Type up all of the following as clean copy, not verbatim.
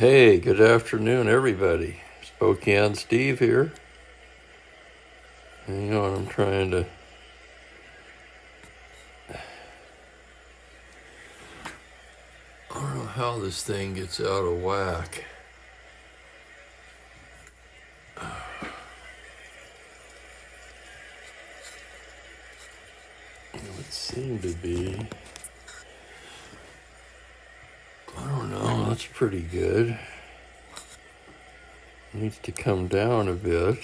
Hey, good afternoon, everybody. Spokane Steve here. Hang on, I'm trying to... I don't know how this thing gets out of whack. It would seem to be... I don't know, that's pretty good. Needs to come down a bit.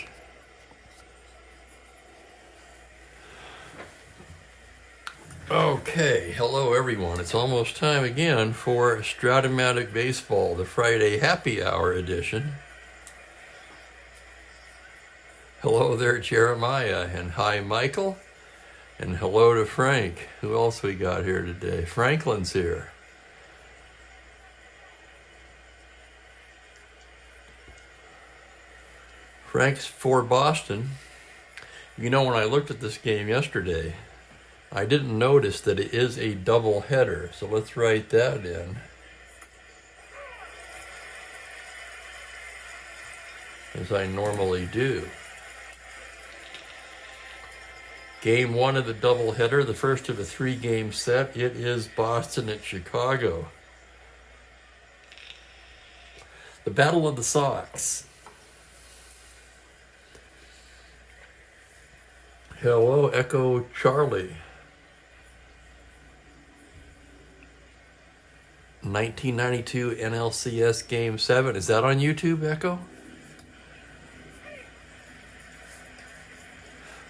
Okay, hello everyone. It's almost time again for Strat-O-Matic Baseball, the Friday Happy Hour edition. Hello there, Jeremiah, and hi, Michael, and hello to Frank. Who else we got here today? Franklin's here. Frank's for Boston. You know, when I looked at this game yesterday, I didn't notice that it is a double header, so let's write that in. As I normally do. Game one of the doubleheader, the first of a three-game set. It is Boston at Chicago. The Battle of the Sox. Hello, Echo Charlie. 1992 NLCS Game 7. Is that on YouTube, Echo?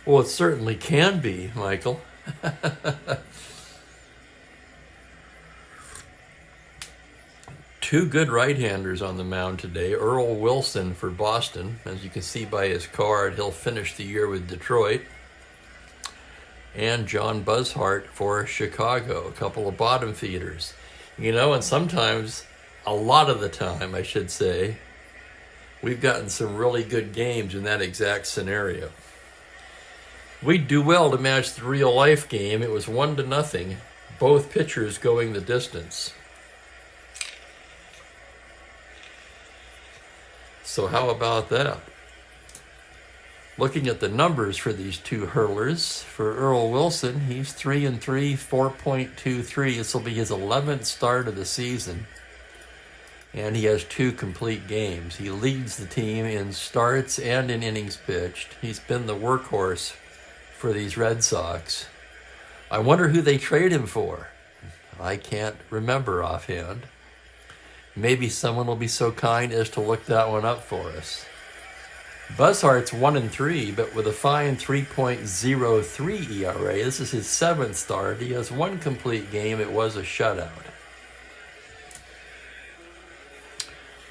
Well, it certainly can be, Michael. Two good right-handers on the mound today. Earl Wilson for Boston. As you can see by his card, he'll finish the year with Detroit. And John Buzzhart for Chicago. A couple of bottom feeders. You know, and sometimes, a lot of the time, I should say, we've gotten some really good games in that exact scenario. We'd do well to match the real-life game. It was 1-0, both pitchers going the distance. So how about that? Looking at the numbers for these two hurlers, for Earl Wilson, he's 3-3, 4.23. This will be his 11th start of the season. And he has two complete games. He leads the team in starts and in innings pitched. He's been the workhorse for these Red Sox. I wonder who they trade him for. I can't remember offhand. Maybe someone will be so kind as to look that one up for us. Buzzhart's 1-3, but with a fine 3.03 ERA. This is his 7th start. He has one complete game. It was a shutout.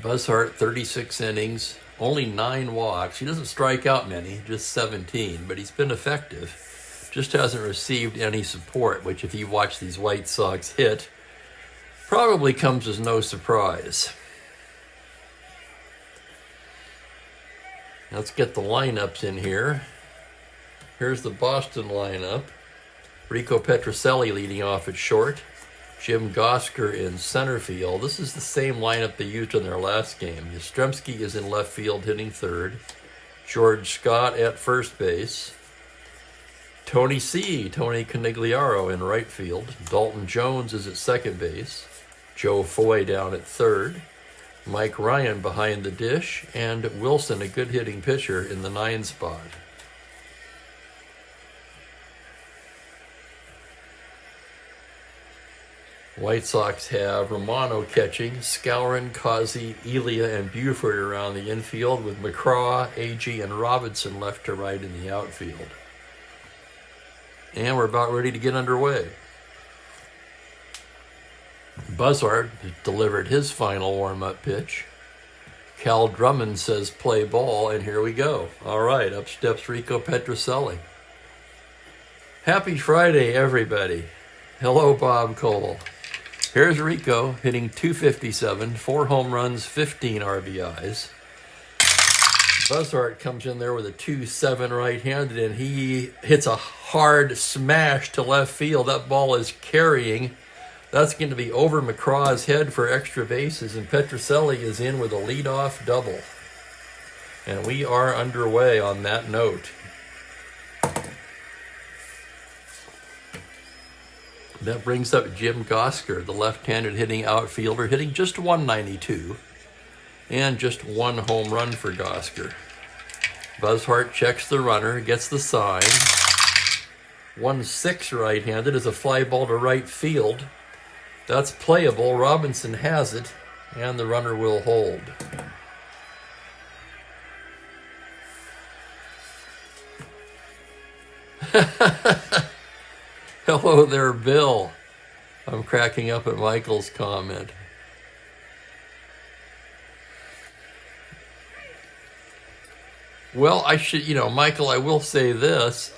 Buzzhart, 36 innings, only 9 walks. He doesn't strike out many, just 17, but he's been effective. Just hasn't received any support, which if you watch these White Sox hit, probably comes as no surprise. Let's get the lineups in here. Here's the Boston lineup. Rico Petrocelli leading off at short. Jim Gosker in center field. This is the same lineup they used in their last game. Yastrzemski is in left field hitting third. George Scott at first base. Tony Conigliaro in right field. Dalton Jones is at second base. Joe Foy down at third. Mike Ryan behind the dish, and Wilson, a good hitting pitcher, in the 9 spot. White Sox have Romano catching, Skowron, Causey, Elia, and Buford around the infield, with McCraw, Agee, and Robinson left to right in the outfield. And we're about ready to get underway. Buzzhart delivered his final warm-up pitch. Cal Drummond says play ball, and here we go. All right, up steps Rico Petrocelli. Happy Friday, everybody. Hello, Bob Cole. Here's Rico hitting .257, 4 home runs, 15 RBIs. Buzzhart comes in there with a 2-7 right-handed, and he hits a hard smash to left field. That ball is carrying That's going to be over McCraw's head for extra bases, and Petrocelli is in with a leadoff double. And we are underway on that note. That brings up Jim Gosker, the left-handed hitting outfielder, hitting just 192 and just one home run for Gosker. Buzzhart checks the runner, gets the sign. 1-6 right-handed is a fly ball to right field. That's playable. Robinson has it, and the runner will hold. Hello there, Bill. I'm cracking up at Michael's comment. Well, Michael, I will say this.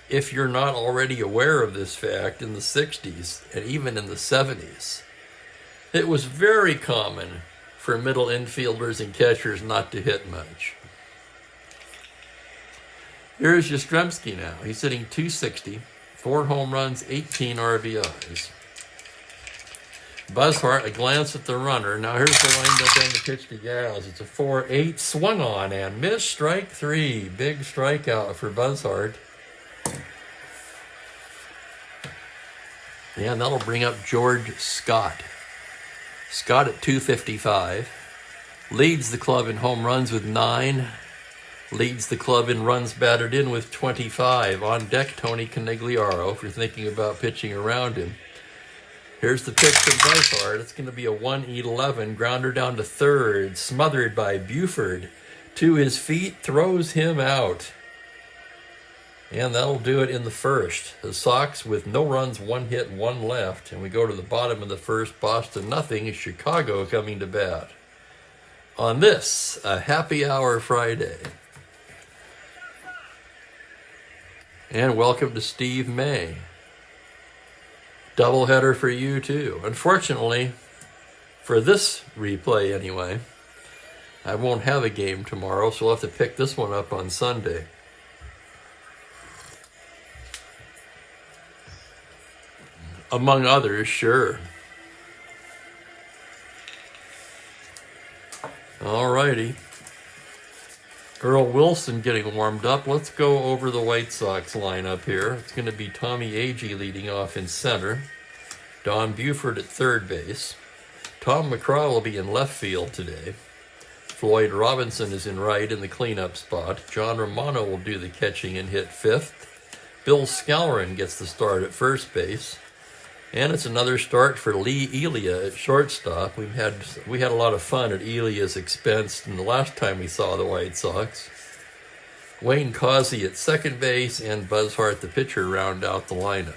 If you're not already aware of this fact, in the 60s and even in the 70s, it was very common for middle infielders and catchers not to hit much. Here's Yastrzemski now. He's hitting .260, 4 home runs, 18 RBIs. Buzzhart, a glance at the runner. Now here's the windup on the pitch to Gals. It's a 4-8, swung on and missed, strike 3. Big strikeout for Buzzhart. And that'll bring up George Scott. Scott at .255. Leads the club in home runs with 9. Leads the club in runs batted in with 25. On deck, Tony Conigliaro, if you're thinking about pitching around him. Here's the pitch from Buzzhart. It's going to be a 1-11. Grounder down to third. Smothered by Buford. To his feet, throws him out. And that'll do it in the first. The Sox with no runs, 1 hit, 1 left. And we go to the bottom of the first. Boston nothing. Chicago coming to bat. On this, a happy hour Friday. And welcome to Steve May. Doubleheader for you too. Unfortunately, for this replay anyway, I won't have a game tomorrow, so we'll have to pick this one up on Sunday. Among others, sure. Alrighty. Earl Wilson getting warmed up. Let's go over the White Sox lineup here. It's going to be Tommy Agee leading off in center. Don Buford at third base. Tom McCraw will be in left field today. Floyd Robinson is in right in the cleanup spot. John Romano will do the catching and hit fifth. Bill Skowron gets the start at first base. And it's another start for Lee Elia at shortstop. We had a lot of fun at Elia's expense the last time we saw the White Sox. Wayne Causey at second base and Buzzhart, the pitcher, round out the lineup.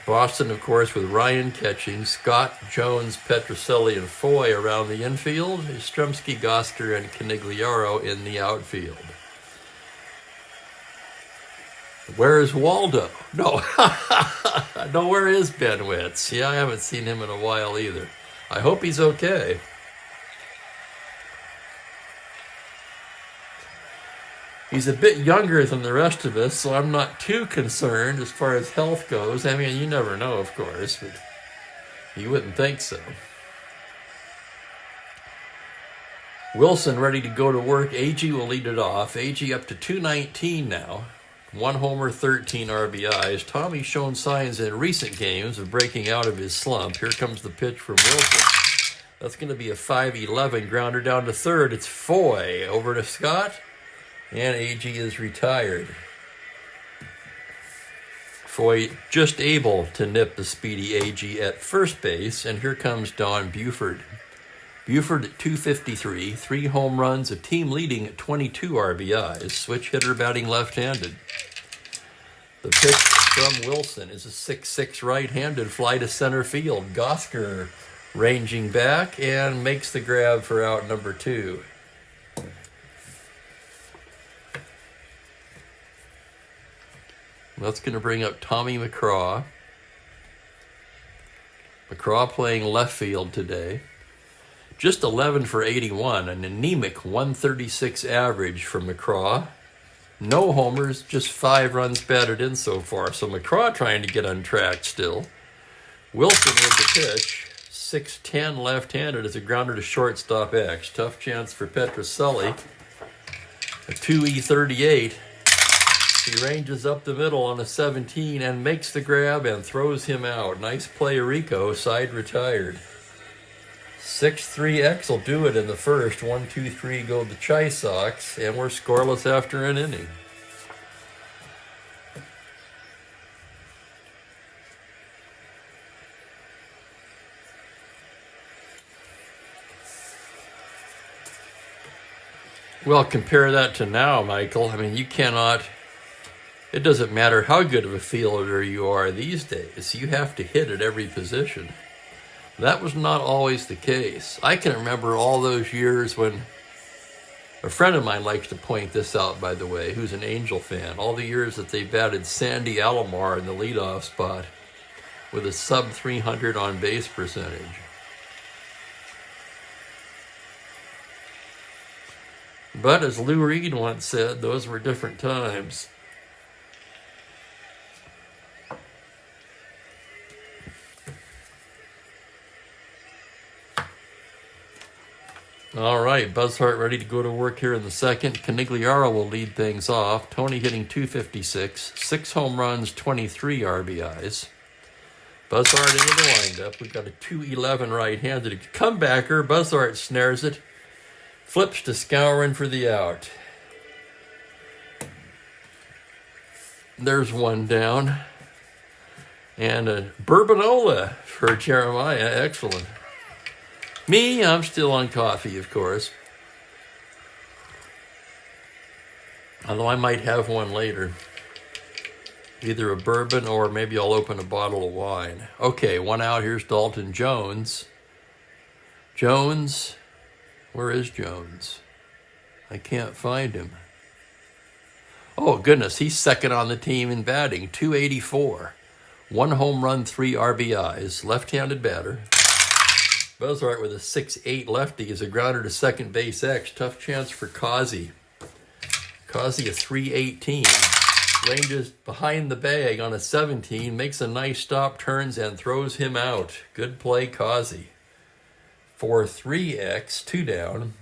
Boston, of course, with Ryan catching, Scott, Jones, Petrocelli, and Foy around the infield, Yastrzemski, Gosker, and Conigliaro in the outfield. Where is Waldo? No. No, where is Ben Witz? Yeah, I haven't seen him in a while either. I hope he's okay. He's a bit younger than the rest of us, so I'm not too concerned as far as health goes. I mean, you never know, of course, but you wouldn't think so. Wilson ready to go to work. Agee will lead it off. Agee up to 219 now. 1 homer, 13 RBIs. Tommy's shown signs in recent games of breaking out of his slump. Here comes the pitch from Wilson. That's going to be a 5-11 grounder down to third. It's Foy over to Scott, and Agee is retired. Foy just able to nip the speedy Agee at first base, and here comes Don Buford. Buford at 253, 3 home runs, a team leading at 22 RBIs. Switch hitter batting left-handed. The pitch from Wilson is a 6-6 right-handed fly to center field. Gosker ranging back and makes the grab for out number 2. That's going to bring up Tommy McCraw. McCraw playing left field today. Just 11 for 81, an anemic 136 average for McCraw. No homers, just 5 runs batted in so far. So McCraw trying to get on track still. Wilson with the pitch. 6-10 left-handed as a grounder to shortstop X. Tough chance for Petroselli. A 2E38. He ranges up the middle on a 17 and makes the grab and throws him out. Nice play, Rico. Side retired. 6-3 X will do it in the first. 1-2-3 go the Chi Sox, and we're scoreless after an inning. Well, compare that to now, Michael. I mean, you cannot... It doesn't matter how good of a fielder you are these days. You have to hit at every position. That was not always the case. I can remember all those years when... A friend of mine likes to point this out, by the way, who's an Angel fan. All the years that they batted Sandy Alomar in the leadoff spot with a sub-300 on-base percentage. But as Lou Reed once said, those were different times. All right, Buzzhart ready to go to work here in the second. Canigliaro will lead things off. Tony hitting .256, 6 home runs, 23 RBIs. Buzzhart into the windup. We've got a .211 right-handed comebacker. Buzzhart snares it. Flips to Skowron for the out. There's one down. And a Bourbanola for Jeremiah. Excellent. Me, I'm still on coffee, of course. Although I might have one later. Either a bourbon or maybe I'll open a bottle of wine. Okay, one out. Here's Dalton Jones. Jones... Where is Jones? I can't find him. Oh, goodness, he's second on the team in batting, .284. 1 home run, 3 RBIs, left-handed batter. Buzzhart with a 6-8 lefty is a grounder to second base X. Tough chance for Causey. Causey a .318. Ranges behind the bag on a 17, makes a nice stop, turns, and throws him out. Good play, Causey. 4-3X, 2 down,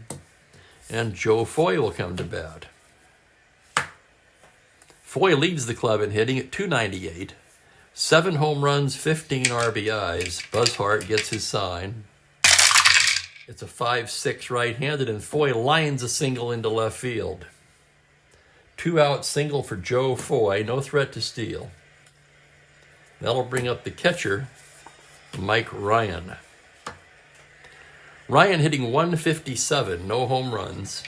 and Joe Foy will come to bat. Foy leads the club in hitting at .298, 7 home runs, 15 RBIs. Buzzhart gets his sign. It's a 5-6 right-handed, and Foy lines a single into left field. 2-out single for Joe Foy, no threat to steal. That'll bring up the catcher, Mike Ryan. Ryan hitting .157, no home runs.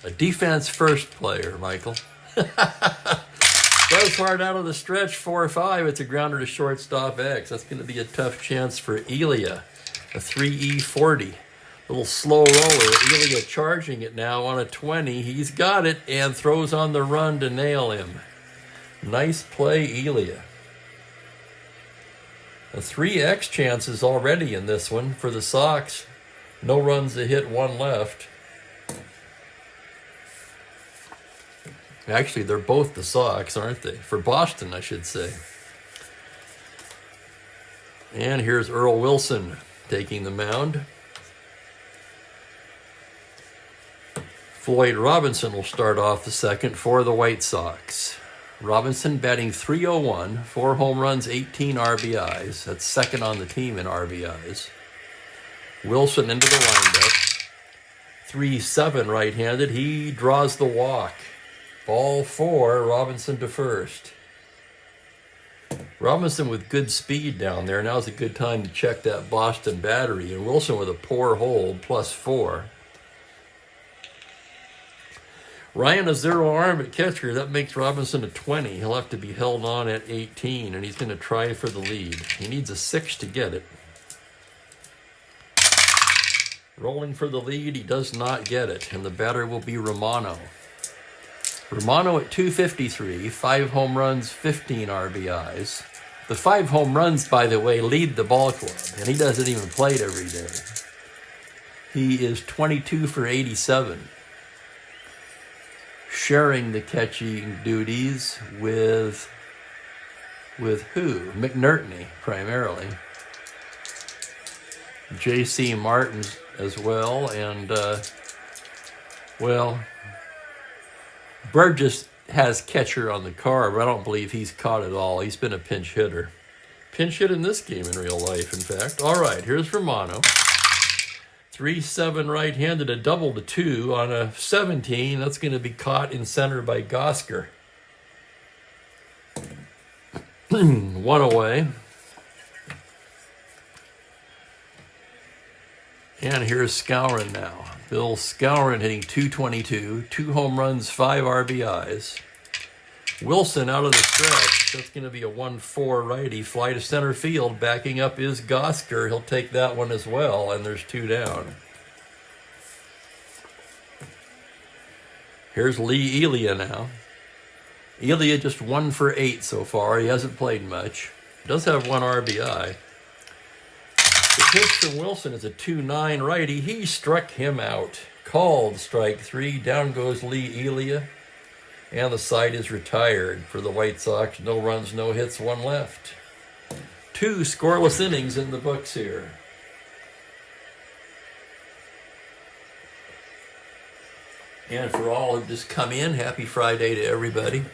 A defense-first player, Michael. Buzzhart out of the stretch, 4-5. It's a grounder to shortstop X. That's going to be a tough chance for Elia, a 3E40. Little slow roller. Elia charging it now on a 20. He's got it and throws on the run to nail him. Nice play, Elia. A 3X chances already in this one for the Sox. No runs to hit, 1 left. Actually, they're both the Sox, aren't they? For Boston, I should say. And here's Earl Wilson taking the mound. Floyd Robinson will start off the second for the White Sox. Robinson batting .301, 4 home runs, 18 RBIs. That's second on the team in RBIs. Wilson into the windup. 3-7 right-handed. He draws the walk. Ball 4, Robinson to first. Robinson with good speed down there. Now's a good time to check that Boston battery. And Wilson with a poor hold, +4. Ryan a 0 arm at catcher. That makes Robinson a 20. He'll have to be held on at 18, and he's going to try for the lead. He needs a 6 to get it. Rolling for the lead, he does not get it, and the batter will be Romano. Romano at .253, 5 home runs, 15 RBIs. The 5 home runs, by the way, lead the ball club, and he doesn't even play it every day. He is 22 for 87. sharing the catching duties with who? McNertney, primarily. J.C. Martin as well, and, well, Burgess has catcher on the card, but I don't believe he's caught it all. He's been a pinch hitter. Pinch hit in this game in real life, in fact. All right, here's Romano. 3-7 right-handed, a double to 2 on a 17. That's going to be caught in center by Gosker. 1 away. And here's Skowron now. Bill Skowron hitting .222, 2 home runs, 5 RBIs. Wilson out of the stretch. That's going to be a 1-4 righty. Fly to center field. Backing up is Gosker. He'll take that one as well, and there's 2 down. Here's Lee Elia now. Elia just 1 for 8 so far. He hasn't played much. Does have 1 RBI. The pitch from Wilson is a 2-9 righty. He struck him out. Called strike 3. Down goes Lee Elia. And the side is retired for the White Sox. No runs, no hits, 1 left. 2 scoreless innings in the books here. And for all who just come in, happy Friday to everybody.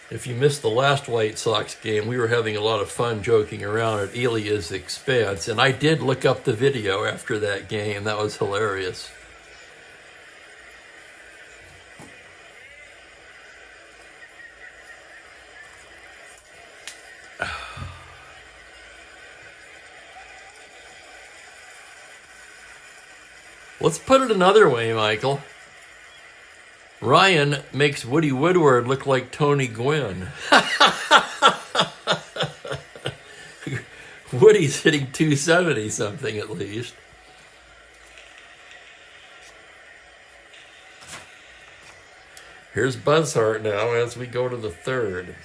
If you missed the last White Sox game, we were having a lot of fun joking around at Elia's expense. And I did look up the video after that game. That was hilarious. Let's put it another way, Michael. Ryan makes Woody Woodward look like Tony Gwynn. Woody's hitting .270 something at least. Here's Buzzhart now as we go to the 3rd.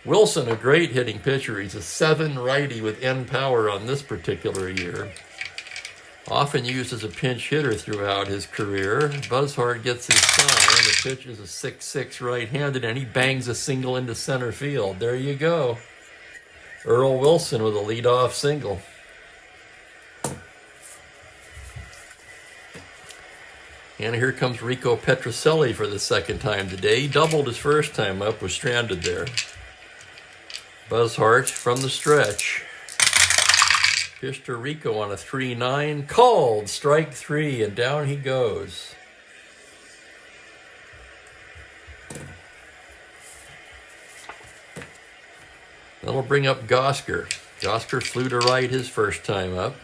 Wilson, a great hitting pitcher. He's a 7 righty with end power on this particular year. Often used as a pinch hitter throughout his career. Buzzhart gets his sign. The pitch is a 6-6 right-handed, and he bangs a single into center field. There you go. Earl Wilson with a leadoff single. And here comes Rico Petrocelli for the 2nd time today. He doubled his first time up, was stranded there. Buzzhart from the stretch. Pitch to Rico on a 3-9. Called strike 3, and down he goes. That'll bring up Gosker. Gosker flew to right his first time up.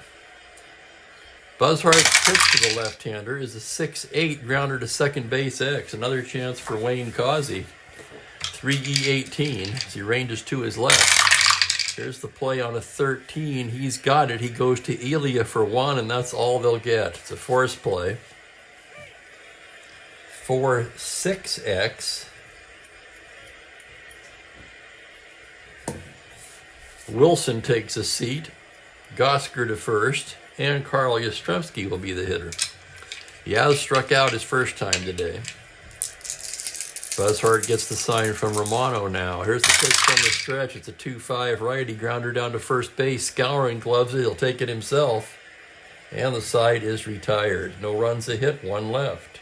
Buzzhart's pitch to the left-hander is a 6-8 grounder to second base X. Another chance for Wayne Causey. 3E18 as he ranges to his left. Here's the play on a 13. He's got it. He goes to Elia for 1, and that's all they'll get. It's a force play. 4-6X. Wilson takes a seat. Gosker to first. And Carl Yastrzemski will be the hitter. He has struck out his first time today. Buzzhart gets the sign from Romano now. Here's the pitch from the stretch. It's a 2-5 righty. Grounder down to first base. Skowron gloves it. He'll take it himself. And the side is retired. No runs, a hit, 1 left.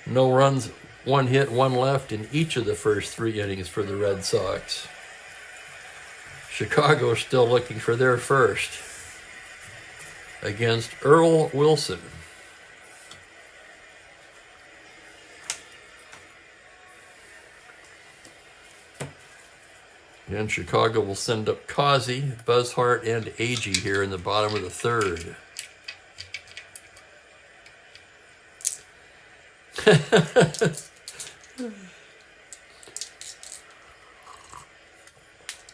No runs, 1 hit, 1 left in each of the first 3 innings for the Red Sox. Chicago still looking for their first against Earl Wilson. And Chicago will send up Causey, Buzzhart, and Agee here in the bottom of the 3rd.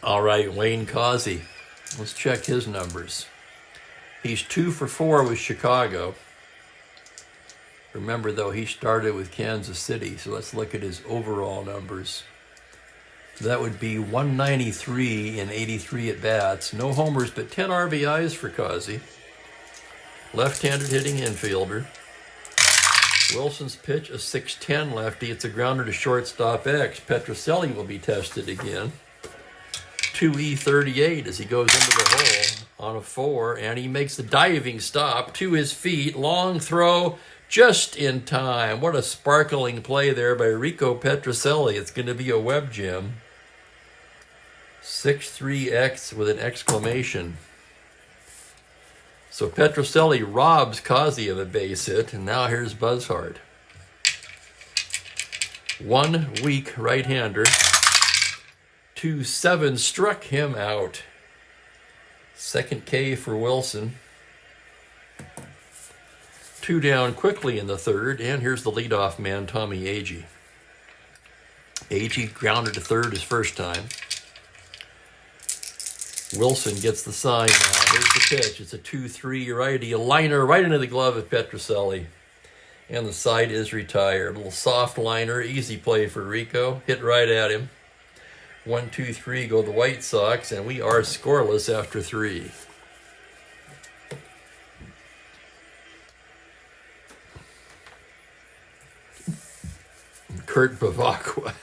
All right, Wayne Causey. Let's check his numbers. He's 2 for 4 with Chicago. Remember, though, he started with Kansas City, so let's look at his overall numbers. That would be 193 in 83 at-bats. No homers, but 10 RBIs for Causey. Left-handed hitting infielder. Wilson's pitch, a 6'10 lefty. It's a grounder to shortstop X. Petrocelli will be tested again. 2E38 as he goes into the hole on a 4, and he makes the diving stop to his feet. Long throw just in time. What a sparkling play there by Rico Petrocelli. It's going to be a web gem. 6-3X with an exclamation. So Petrocelli robs Causey of a base hit, and now here's Buzzhart. 1 weak right-hander. 2-7 struck him out. Second K for Wilson. 2 down quickly in the third, and here's the leadoff man, Tommy Agee. Agee grounded to third his first time. Wilson gets the sign now. Here's the pitch. It's a 2-3 righty. A liner right into the glove of Petrocelli. And the side is retired. A little soft liner. Easy play for Rico. Hit right at him. 1-2-3 go the White Sox. And we are scoreless after 3. Kurt Bavacqua.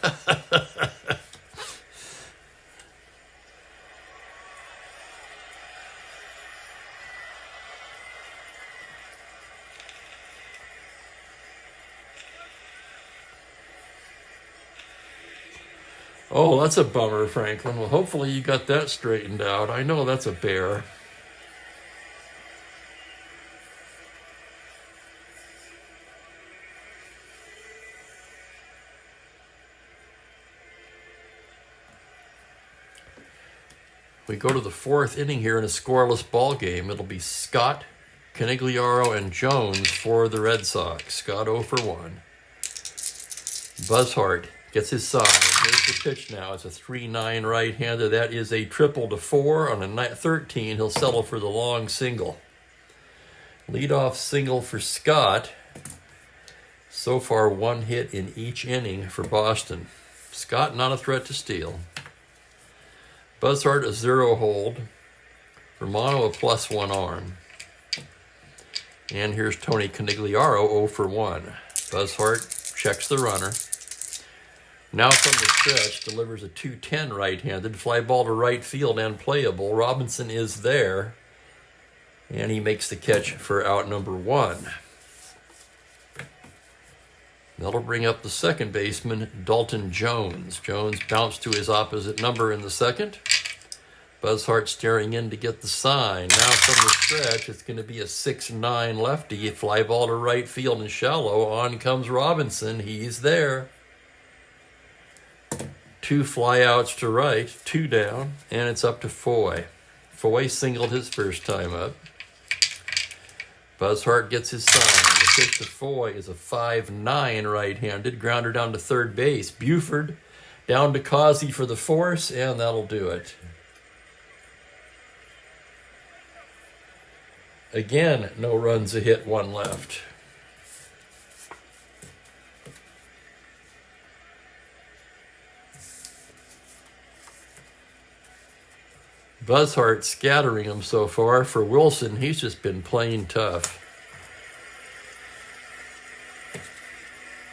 Oh, that's a bummer, Franklin. Well, hopefully you got that straightened out. I know that's a bear. We go to the 4th inning here in a scoreless ball game. It'll be Scott, Canigliaro, and Jones for the Red Sox. Scott 0 for 1. Buzzhart gets his sign. Here's the pitch now. It's a 3-9 right-hander. That is a triple to 4. On a 13, he'll settle for the long single. Leadoff single for Scott. So far, 1 hit in each inning for Boston. Scott not a threat to steal. Buzzhart a 0 hold. Romano a +1 arm. And here's Tony Canigliaro 0 for 1. Buzzhart checks the runner. Now from the stretch, delivers a 2-10 right-handed. Fly ball to right field and playable. Robinson is there. And he makes the catch for out number 1. That'll bring up the second baseman, Dalton Jones. Jones bounced to his opposite number in the second. Buzzhart staring in to get the sign. Now from the stretch, it's going to be a 6-9 lefty. Fly ball to right field and shallow. On comes Robinson. He's there. 2 flyouts to right, 2 down, and it's up to Foy. Foy singled his first time up. Buzzhart gets his sign. The pitch to Foy is a 5-9 right-handed. Grounder down to third base. Buford down to Causey for the force, and that'll do it. Again, no runs, a hit, 1 left. Buzzhart scattering them so far. For Wilson, he's just been plain tough.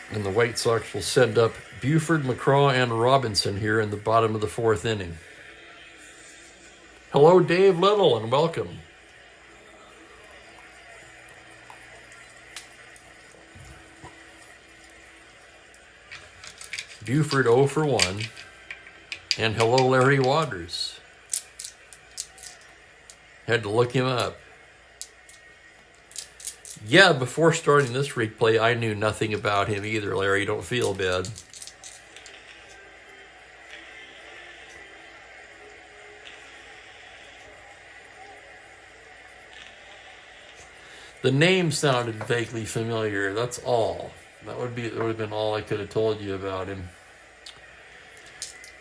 And the White Sox will send up Buford, McCraw, and Robinson here in the bottom of the 4th inning. Hello, Dave Little, and welcome. Buford 0 for 1. And hello, Larry Waters. Had to look him up. Yeah, before starting this replay, I knew nothing about him either, Larry. Don't feel bad. The name sounded vaguely familiar. That's all. That would have been all I could have told you about him.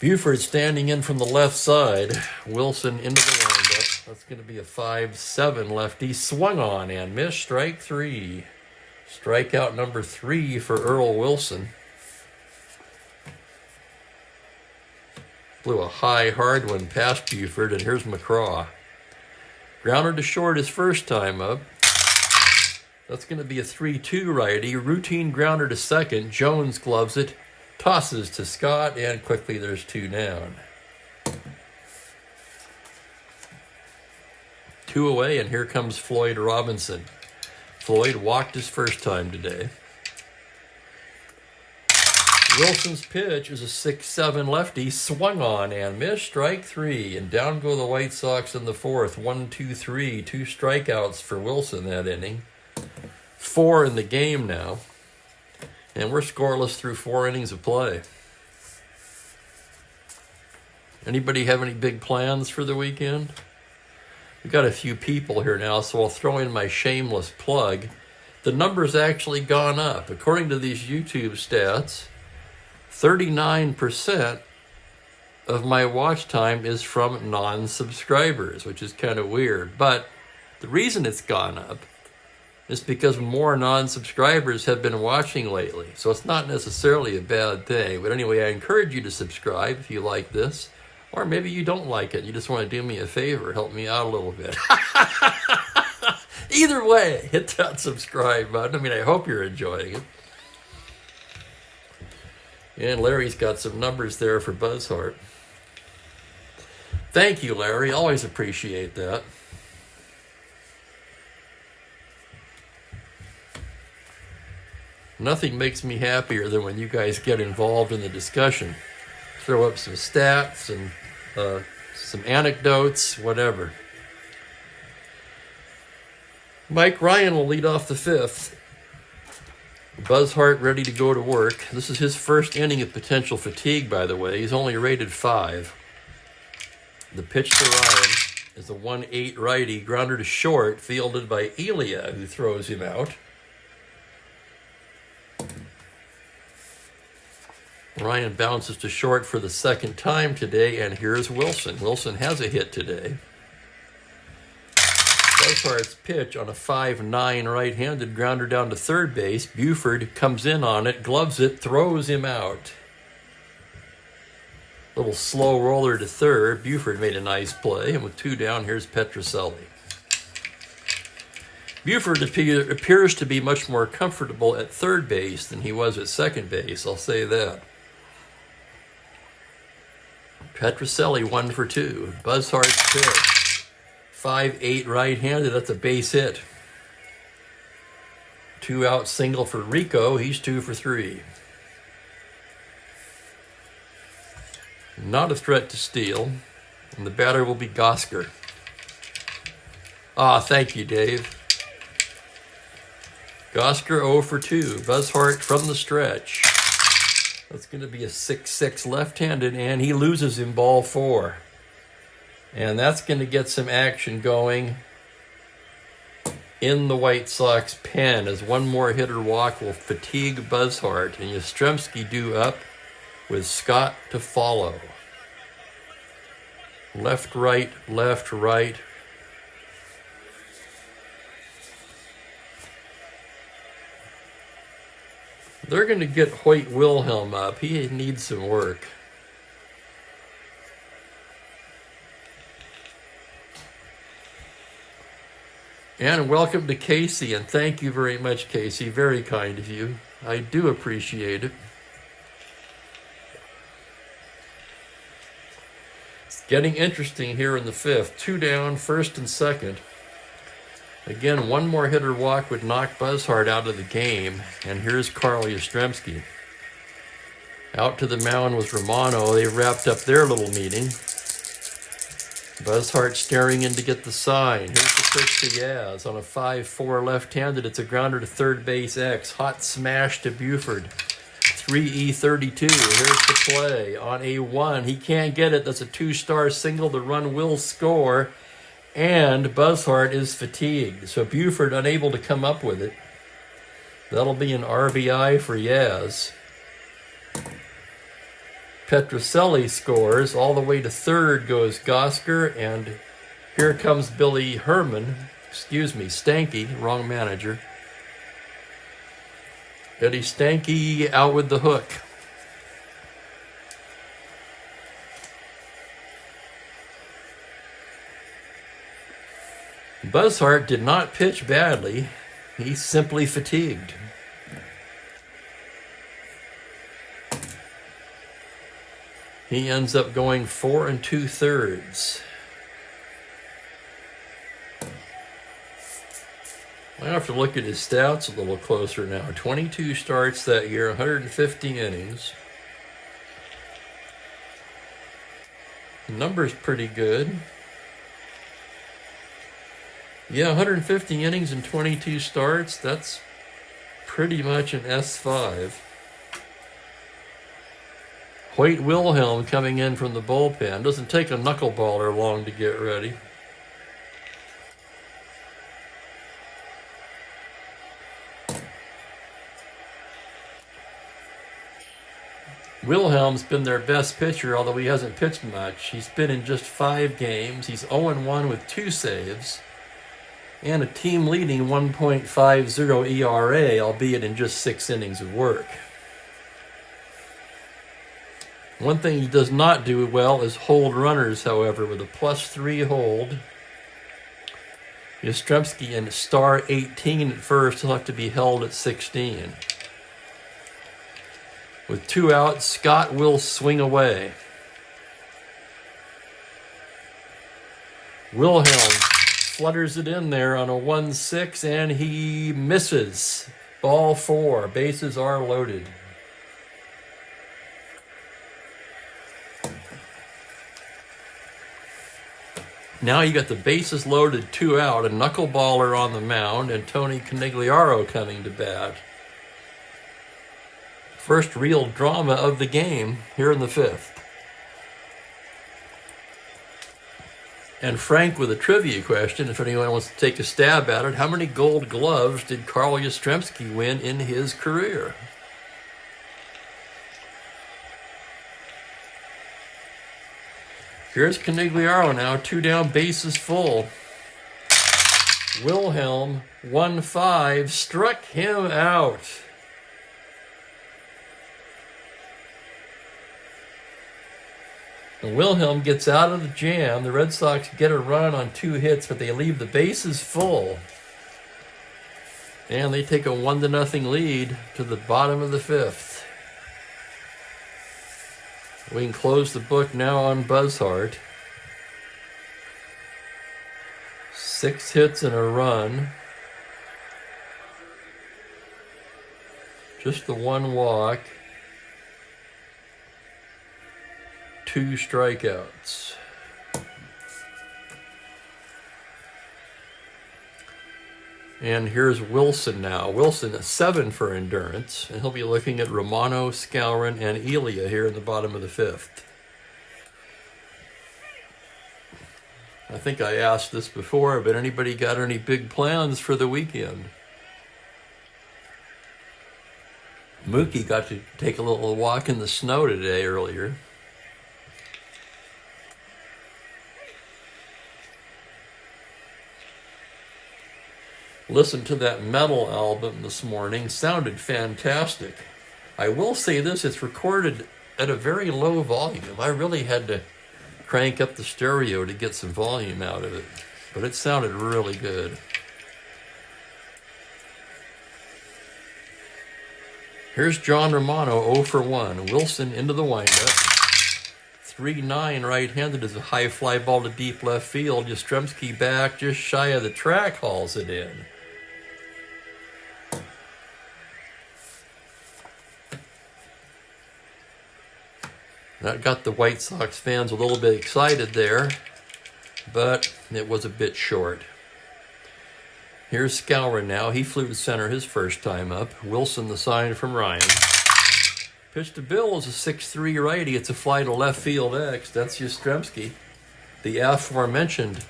Buford standing in from the left side. Wilson into the windup. That's going to be a 5-7 lefty. Swung on and missed. Strike 3. Strikeout number 3 for Earl Wilson. Blew a high, hard one past Buford, and here's McCraw. Grounder to short his first time up. That's going to be a 3-2 righty. Routine grounder to second. Jones gloves it, tosses to Scott, and quickly there's 2 down. 2 away, and here comes Floyd Robinson. Floyd walked his first time today. Wilson's pitch is a 6-7 lefty, swung on and missed, strike 3, and down go the White Sox in the fourth. 1-2-3, 2 strikeouts for Wilson that inning. 4 in the game now, and we're scoreless through 4 innings of play. Anybody have any big plans for the weekend? We've got a few people here now, so I'll throw in my shameless plug. The number's actually gone up. According to these YouTube stats, 39% of my watch time is from non-subscribers, which is kind of weird. But the reason it's gone up is because more non-subscribers have been watching lately. So it's not necessarily a bad thing. But anyway, I encourage you to subscribe if you like this. Or maybe you don't like it. You just want to do me a favor, help me out a little bit. Either way, hit that subscribe button. I mean, I hope you're enjoying it. And Larry's got some numbers there for Buzzhart. Thank you, Larry. Always appreciate that. Nothing makes me happier than when you guys get involved in the discussion. Throw up some stats and some anecdotes, whatever. Mike Ryan will lead off the 5th. Buzzhart ready to go to work. This is his first inning of potential fatigue, by the way. He's only rated 5. The pitch to Ryan is a 1-8 righty, grounder to short, fielded by Elia, who throws him out. Ryan bounces to short for the second time today, and here's Wilson. Wilson has a hit today. Buzzhart's pitch on a 5-9 right-handed grounder down to third base. Buford comes in on it, gloves it, throws him out. Little slow roller to third. Buford made a nice play, and with 2 down, here's Petroselli. Buford appears to be much more comfortable at third base than he was at second base, I'll say that. Petroselli 1 for 2. Buzzhart's pitch. 5-8 right-handed, that's a base hit. 2 out single for Rico, he's 2 for 3. Not a threat to steal, and the batter will be Gosker. Thank you, Dave. Gosker 0 for 2. Buzzhart from the stretch. That's going to be a 6-6 left-handed, and he loses him ball 4. And that's going to get some action going in the White Sox pen, as one more hitter walk will fatigue Buzzhart, and Yastrzemski due up with Scott to follow. Left, right, left, right. They're going to get Hoyt Wilhelm up. He needs some work. And welcome to Casey, and thank you very much, Casey. Very kind of you. I do appreciate it. It's getting interesting here in the 5th. 2 down, first and second. Again, one more hitter walk would knock Buzzhart out of the game, and here's Carl Yastrzemski. Out to the mound was Romano. They wrapped up their little meeting. Buzzhart staring in to get the sign. Here's the pitch to Yaz on a 5-4 left-handed. It's a grounder to third base X. Hot smash to Buford. 3E32. Here's the play on a 1. He can't get it. That's a 2-star single. The run will score. And Buzzhart is fatigued. So Buford unable to come up with it. That'll be an RBI for Yaz. Petroselli scores. All the way to third goes Gosker, and here comes Billy Herman. Stanky, wrong manager. Eddie Stanky out with the hook. Buzzhart did not pitch badly. He's simply fatigued. He ends up going 4 2/3. I have to look at his stats a little closer now. 22 starts that year, 150 innings. The number's pretty good. Yeah, 150 innings and 22 starts. That's pretty much an S5. Hoyt Wilhelm coming in from the bullpen. Doesn't take a knuckleballer long to get ready. Wilhelm's been their best pitcher, although he hasn't pitched much. He's been in just 5 games. He's 0-1 with 2 saves and a team-leading 1.50 ERA, albeit in just 6 innings of work. One thing he does not do well is hold runners, however, with a +3 hold. Yastrzemski and star 18 at first. He'll have to be held at 16. With 2 outs, Scott will swing away. Wilhelm flutters it in there on a 1-6, and he misses. Ball 4. Bases are loaded. Now you got the bases loaded, 2 out, a knuckleballer on the mound, and Tony Conigliaro coming to bat. First real drama of the game here in the 5th. And Frank with a trivia question, if anyone wants to take a stab at it. How many gold gloves did Carl Yastrzemski win in his career? Here's Conigliaro now, 2 down, bases full. Wilhelm, 1-5, struck him out. And Wilhelm gets out of the jam. The Red Sox get a run on 2 hits, but they leave the bases full. And they take a 1-0 lead to the bottom of the 5th. We can close the book now on Buzzhart. 6 hits and a run. Just the 1 walk. 2 strikeouts. And here's Wilson now. Wilson at 7 for endurance, and he'll be looking at Romano, Skowron, and Elia here in the bottom of the 5th. I think I asked this before, but anybody got any big plans for the weekend? Mookie got to take a little walk in the snow today earlier. Listened to that metal album this morning. Sounded fantastic. I will say this, it's recorded at a very low volume. I really had to crank up the stereo to get some volume out of it, but it sounded really good. Here's John Romano, 0 for 1. Wilson into the windup. 3-9 right-handed is a high fly ball to deep left field. Yastrzemski back just shy of the track, hauls it in. That got the White Sox fans a little bit excited there, but it was a bit short. Here's Skowron now. He flew to center his first time up. Wilson the sign from Ryan. Pitch to Bill is a 6-3 righty. It's a fly to left field X. That's Yastrzemski, the aforementioned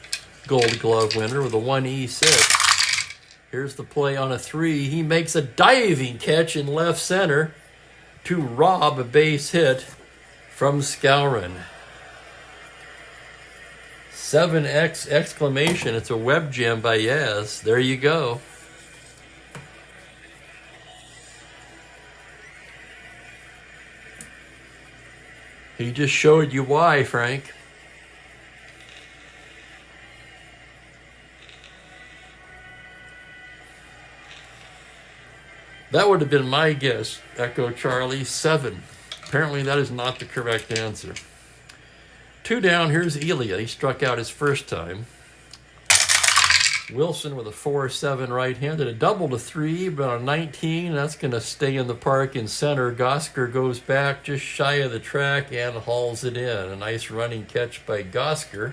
Gold Glove winner with a 1E6. Here's the play on a 3. He makes a diving catch in left center to rob a base hit from Skowron. 7X exclamation. It's a web gem by Yaz. There you go. He just showed you why, Frank. That would have been my guess, Echo Charlie, 7. Apparently that is not the correct answer. 2 down, here's Elia. He struck out his first time. Wilson with a 4-7 right-handed. A double to 3, but on 19, that's going to stay in the park in center. Gosker goes back just shy of the track and hauls it in. A nice running catch by Gosker.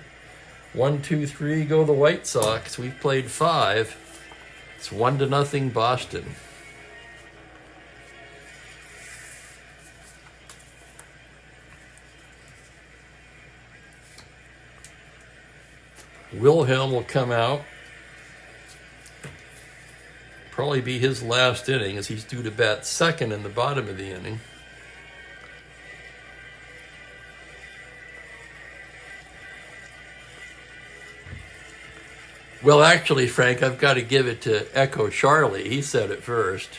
1, 2, 3 go the White Sox. We've played 5. It's 1-0 Boston. Wilhelm will come out. Probably be his last inning as he's due to bat second in the bottom of the inning. Well, actually, Frank, I've got to give it to Echo Charlie. He said it first.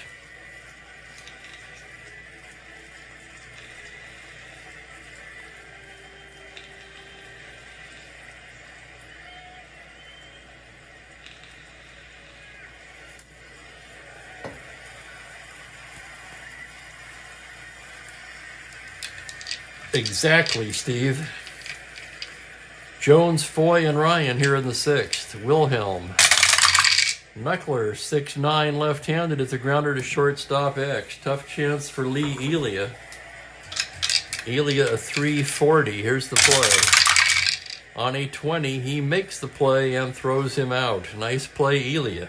Exactly, Steve. Jones, Foy, and Ryan here in the 6th. Wilhelm. Knuckler, 6'9", left-handed. It's a grounder to shortstop X. Tough chance for Lee Elia. Elia a 340. Here's the play. On a 20, he makes the play and throws him out. Nice play, Elia.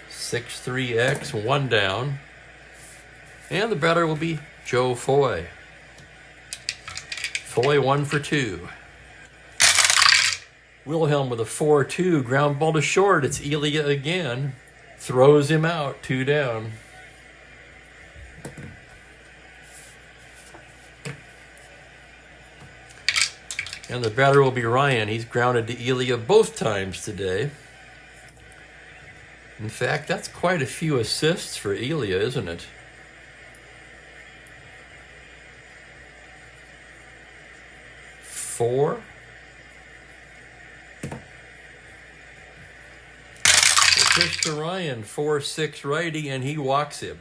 6'3" X, 1 down. And the batter will be Joe Foy. Foy 1 for 2. Wilhelm with a 4-2. Ground ball to short. It's Elia again. Throws him out. 2 down. And the batter will be Ryan. He's grounded to Elia both times today. In fact, that's quite a few assists for Elia, isn't it? 4. The pitch to Ryan, 4-6 righty, and he walks him.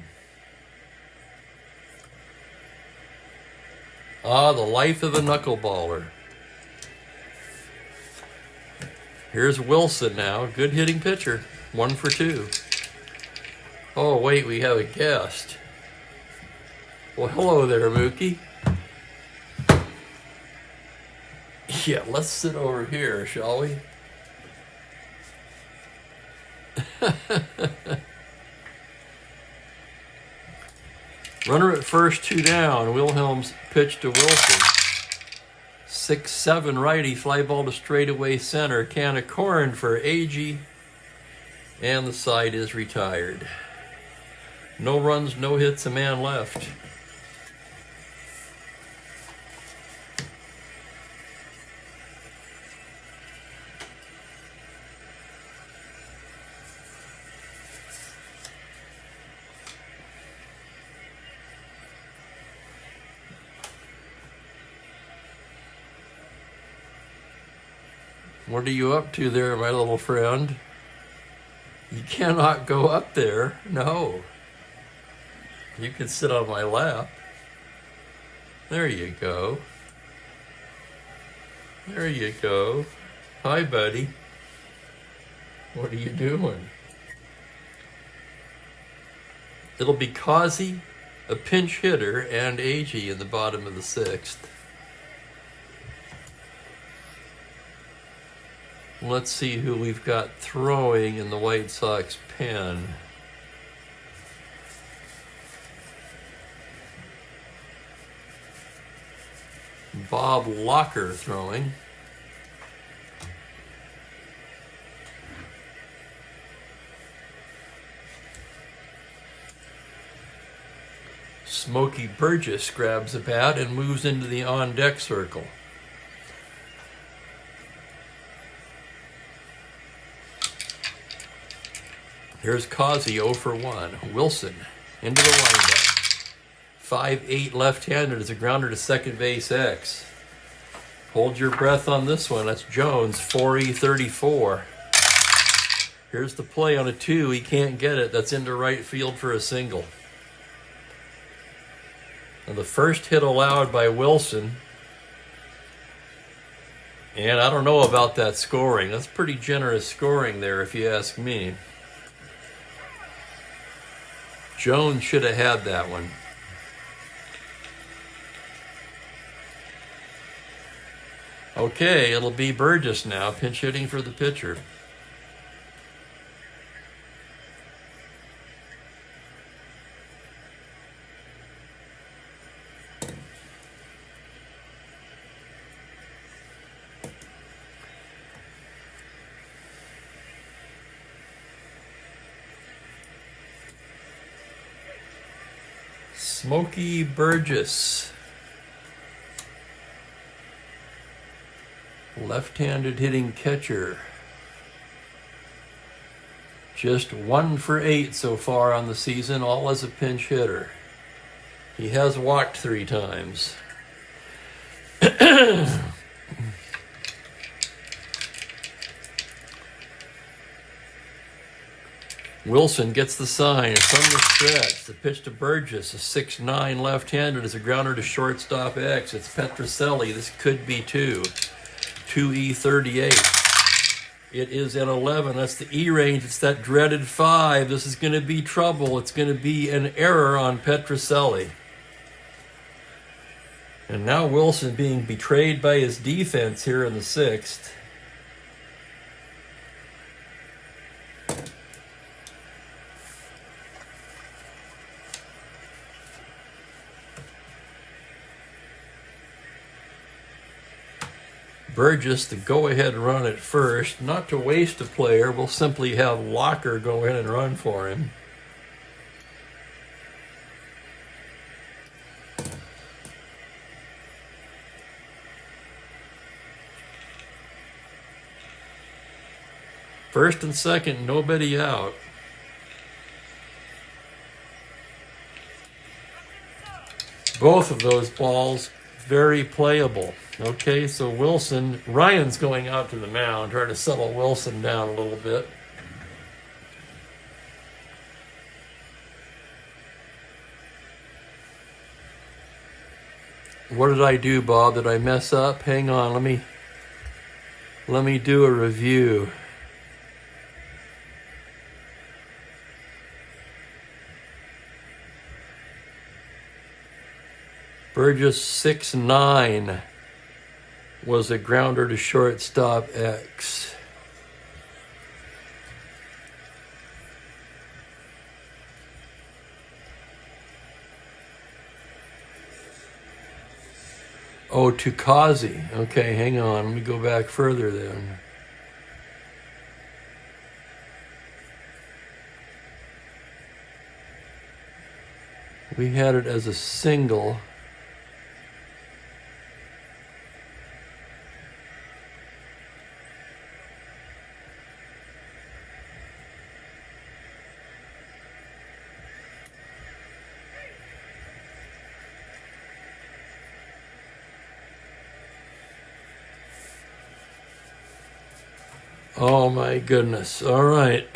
Ah, the life of a knuckleballer. Here's Wilson now, good hitting pitcher, 1 for 2. Oh, wait, we have a guest. Well, hello there, Mookie. Yeah, let's sit over here, shall we? Runner at first, 2 down. Wilhelm's pitch to Wilson. 6-7 righty, fly ball to straightaway center. Can of corn for Agee. And the side is retired. No runs, no hits, a man left. What are you up to there, my little friend? You cannot go up there. No. You can sit on my lap. There you go. There you go. Hi, buddy. What are you doing? It'll be Causey, a pinch hitter, and Agee in the bottom of the 6th. Let's see who we've got throwing in the White Sox pen. Bob Locker throwing. Smokey Burgess grabs a bat and moves into the on-deck circle. Here's Causey 0 for 1. Wilson into the windup. 5'8" left-handed is a grounder to second base X. Hold your breath on this one. That's Jones, 4E34. Here's the play on a 2. He can't get it. That's into right field for a single. And the first hit allowed by Wilson. And I don't know about that scoring. That's pretty generous scoring there, if you ask me. Jones should have had that one. Okay, it'll be Burgess now, pinch hitting for the pitcher. Smokey Burgess. Left-handed hitting catcher. Just 1 for 8 so far on the season, all as a pinch hitter. He has walked 3 times. Wilson gets the sign from the stretch. The pitch to Burgess, a 6'9" left-handed, is a grounder to shortstop X. It's Petrocelli. This could be 2E38. It is an 11. That's the E range. It's that dreaded 5. This is going to be trouble. It's going to be an error on Petrocelli. And now Wilson being betrayed by his defense here in the 6th. Burgess, the go-ahead run at first. Not to waste a player, we'll simply have Locker go in and run for him. First and second, nobody out. Both of those balls very playable. Okay, so Wilson, Ryan's going out to the mound, trying to settle Wilson down a little bit. What did I do, Bob? Did I mess up? Hang on, let me do a review. Burgess 6'9" was a grounder to shortstop X. Oh, to Kazi. Okay, hang on. Let me go back further then. We had it as a single. Oh my goodness. All right.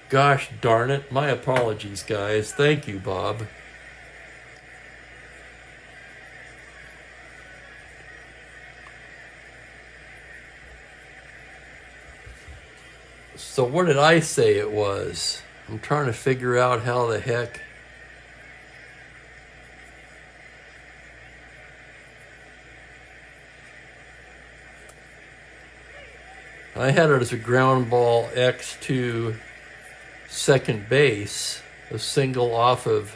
Gosh darn it. My apologies, guys. Thank you, Bob. So what did I say it was? I'm trying to figure out how the heck. I had it as a ground ball X to second base, a single off of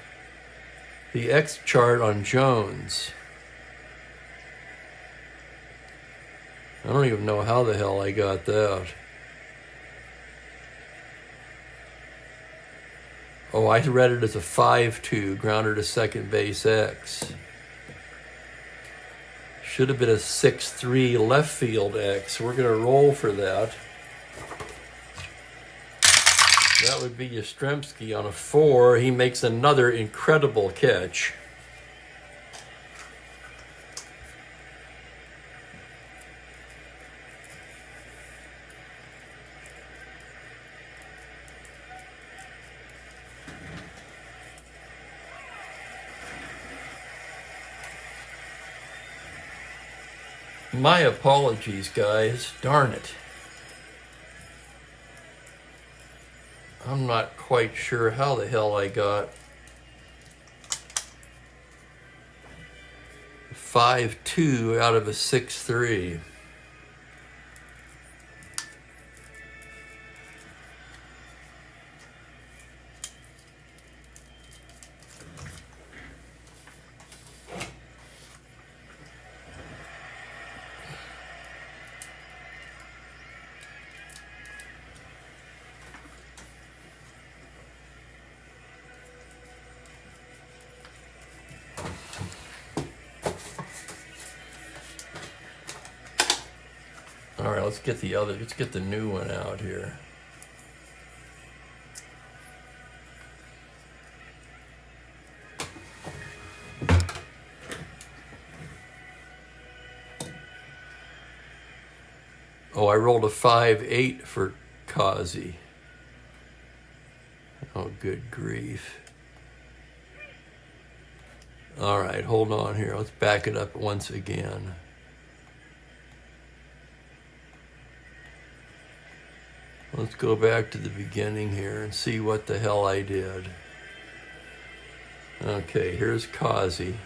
the X chart on Jones. I don't even know how the hell I got that. Oh, I read it as a 5-2, grounder to second base X. Should have been a 6-3 left field X. We're going to roll for that. That would be Yastrzemski on a 4. He makes another incredible catch. My apologies, guys. Darn it. I'm not quite sure how the hell I got 5-2 out of a 6-3. All right, let's get the new one out here. Oh, I rolled a 5-8 for Kazi. Oh, good grief. All right, hold on here. Let's back it up once again. Let's go back to the beginning here and see what the hell I did. Okay, here's Kazi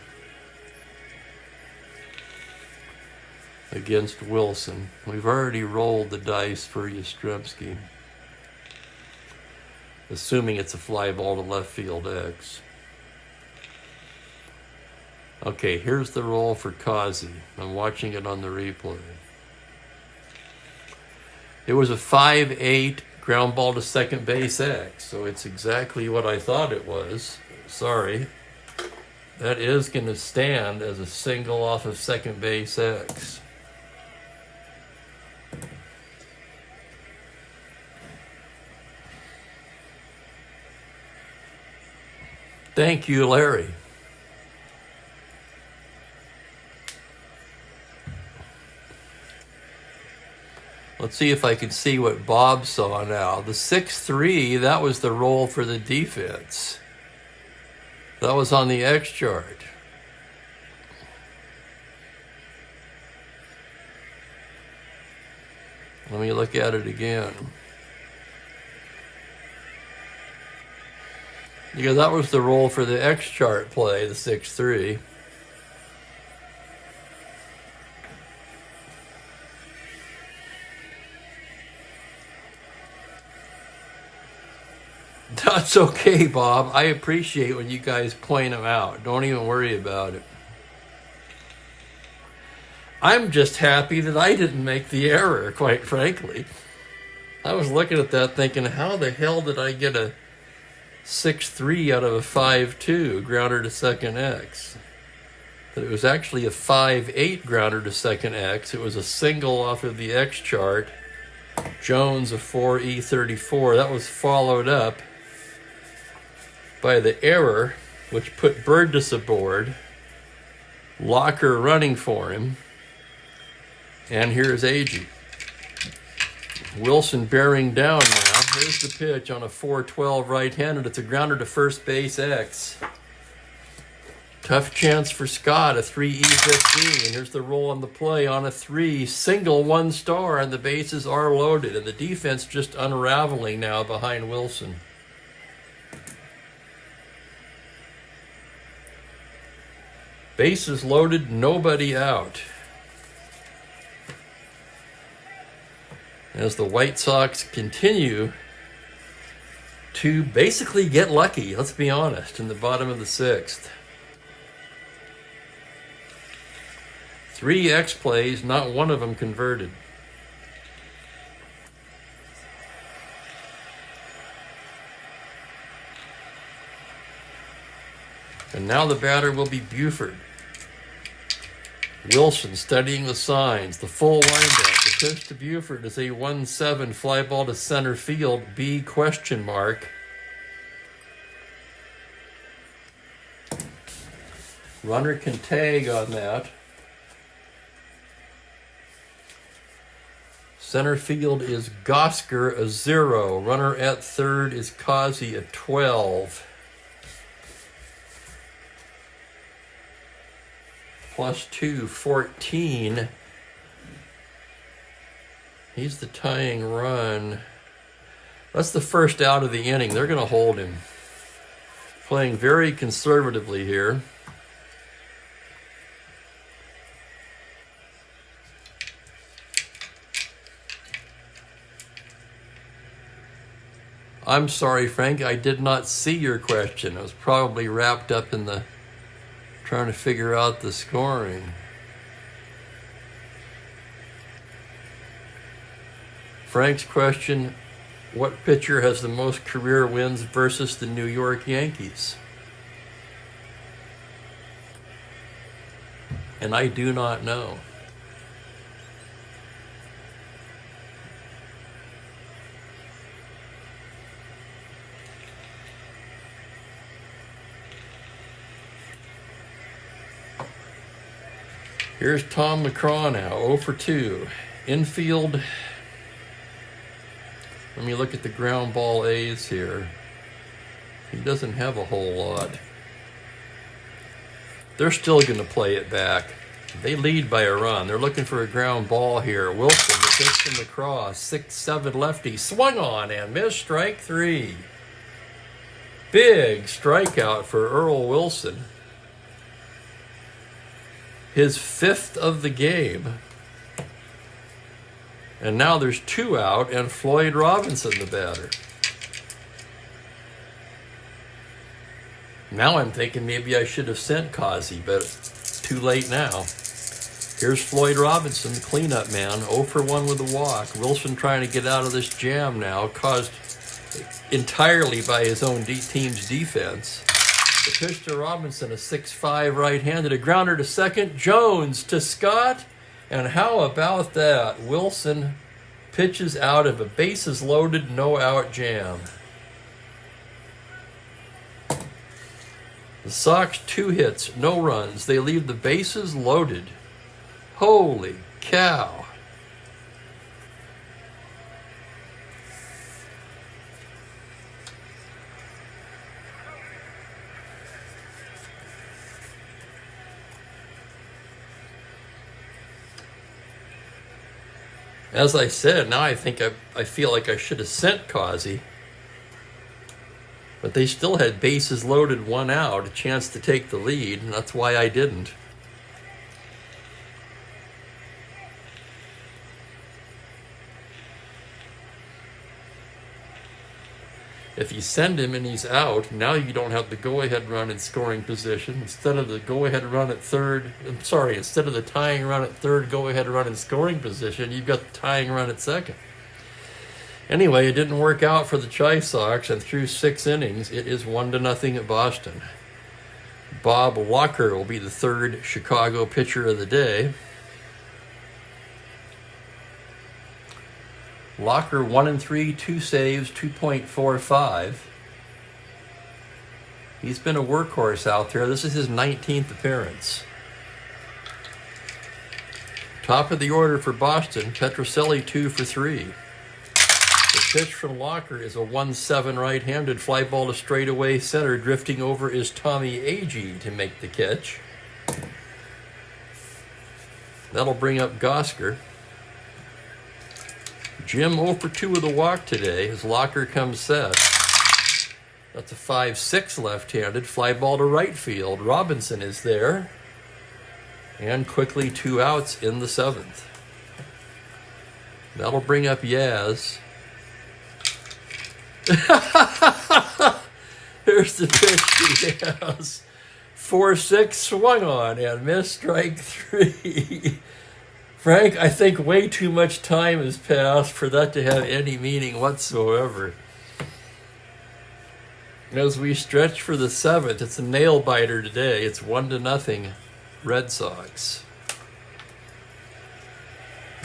against Wilson. We've already rolled the dice for Yastrzemski, assuming it's a fly ball to left field X. Okay, here's the roll for Kazi. I'm watching it on the replay. It was a 5-8 ground ball to second base X, so it's exactly what I thought it was. Sorry. That is going to stand as a single off of second base X. Thank you, Larry. Let's see if I can see what Bob saw now. The 6-3, that was the roll for the defense. That was on the X chart. Let me look at it again. Yeah, that was the roll for the X chart play, the 6-3. That's okay, Bob. I appreciate when you guys point them out. Don't even worry about it. I'm just happy that I didn't make the error, quite frankly. I was looking at that thinking, how the hell did I get a 6-3 out of a 5-2 grounder to second X? But it was actually a 5-8 grounder to second X. It was a single off of the X chart. Jones a 4E34. That was followed up by the error, which put Burgess aboard. Locker running for him. And here's Agee. Wilson bearing down now. Here's the pitch on a 4-12 right-handed. It's a grounder to first base X. Tough chance for Scott, a 3E15. Here's the roll on the play on a 3. Single 1 star, and the bases are loaded. And the defense just unraveling now behind Wilson. Bases loaded, nobody out. As the White Sox continue to basically get lucky, let's be honest, in the bottom of the 6th. 3 X plays, not one of them converted. And now the batter will be Buford. Wilson studying the signs. The full windup. The pitch to Buford is a 1-7 fly ball to center field. B ? Runner can tag on that. Center field is Gosker, a 0. Runner at third is Kazi, a 12. +2, 14. He's the tying run. That's the first out of the inning. They're going to hold him. Playing very conservatively here. I'm sorry, Frank, I did not see your question. I was probably wrapped up in the trying to figure out the scoring. Frank's question, what pitcher has the most career wins versus the New York Yankees? And I do not know. Here's Tom McCraw now, 0 for 2. Infield. Let me look at the ground ball A's here. He doesn't have a whole lot. They're still going to play it back. They lead by a run. They're looking for a ground ball here. Wilson, the pitch from McCraw, 6-7 lefty, swung on and missed, strike 3. Big strikeout for Earl Wilson. His 5th of the game. And now there's 2 out and Floyd Robinson the batter. Now I'm thinking maybe I should have sent Causey, but too late now. Here's Floyd Robinson, the cleanup man, 0 for 1 with a walk. Wilson trying to get out of this jam now, caused entirely by his own team's defense. The pitch to Robinson, a 6-5 right-handed, a grounder to second. Jones to Scott. And how about that? Wilson pitches out of a bases loaded, no out jam. The Sox 2 hits, no runs. They leave the bases loaded. Holy cow. As I said, now I think I feel like I should have sent Causey. But they still had bases loaded, 1 out, a chance to take the lead, and that's why I didn't. If you send him and he's out, now you don't have the go-ahead run in scoring position. Instead of the go-ahead run at third, instead of the tying run at third, go-ahead run in scoring position, you've got the tying run at second. Anyway, it didn't work out for the Chi Sox, and through 6 innings, it is 1-0 at Boston. Bob Walker will be the 3rd Chicago pitcher of the day. Locker 1-3, 2 saves, 2.45. He's been a workhorse out there. This is his 19th appearance. Top of the order for Boston, Petrocelli 2 for 3. The pitch from Locker is a 1-7 right-handed fly ball to straightaway center. Drifting over is Tommy Agee to make the catch. That'll bring up Gosker. Jim 0 for 2 with a walk today as Locker comes set. That's a 5-6 left-handed fly ball to right field. Robinson is there. And quickly 2 outs in the 7th. That'll bring up Yaz. Here's the pitch to Yaz. 4-6 swung on and missed, strike 3. Frank, I think way too much time has passed for that to have any meaning whatsoever. As we stretch for the 7th, it's a nail-biter today. It's 1-0 Red Sox.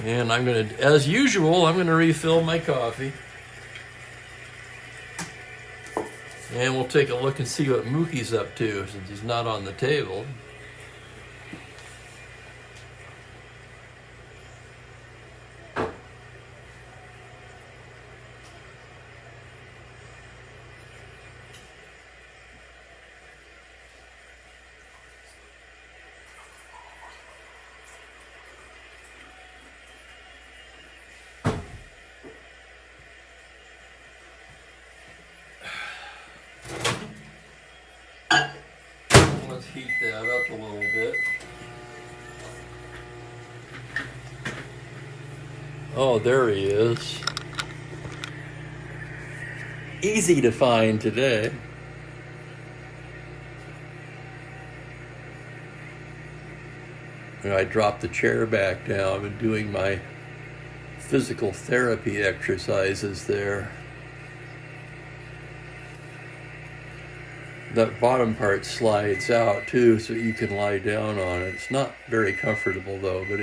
And I'm going to, as usual, I'm going to refill my coffee. And we'll take a look and see what Mookie's up to since he's not on the table. Let's heat that up a little bit. Oh, there he is. Easy to find today. And I dropped the chair back down and doing my physical therapy exercises there. That bottom part slides out too, so you can lie down on it. It's not very comfortable though, but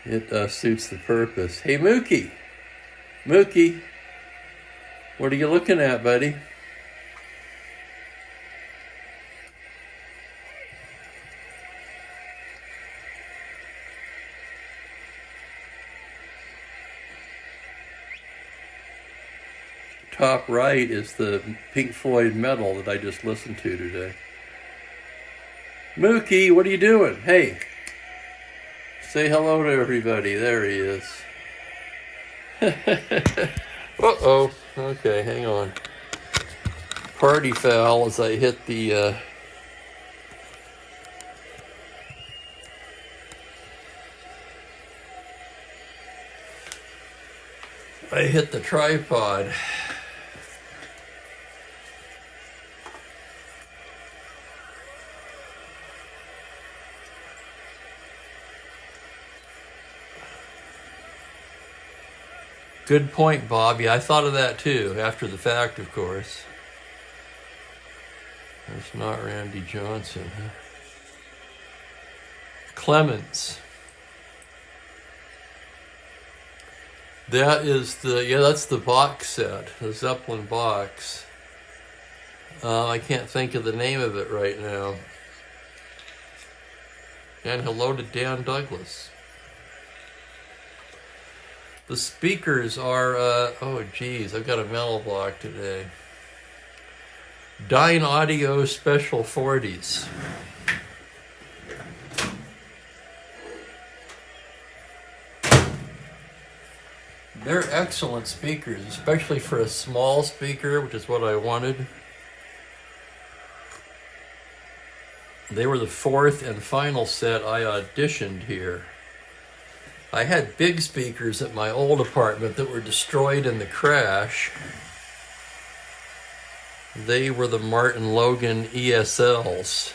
it suits the purpose. Hey Mookie! Mookie! What are you looking at, buddy? Top right is the Pink Floyd medal that I just listened to today. Mookie, what are you doing? Hey, say hello to everybody. There he is. Uh-oh. Okay, hang on. Party foul as I hit the... I hit the tripod. Good point, Bob. Yeah, I thought of that too, after the fact, of course. That's not Randy Johnson. Huh? Clemens. That is that's the box set, the Zeppelin box. I can't think of the name of it right now. And hello to Dan Douglas. The speakers are, oh geez, I've got a mental block today. Dyne Audio Special 40s. They're excellent speakers, especially for a small speaker, which is what I wanted. They were the fourth and final set I auditioned here. I had big speakers at my old apartment that were destroyed in the crash. They were the Martin Logan ESLs.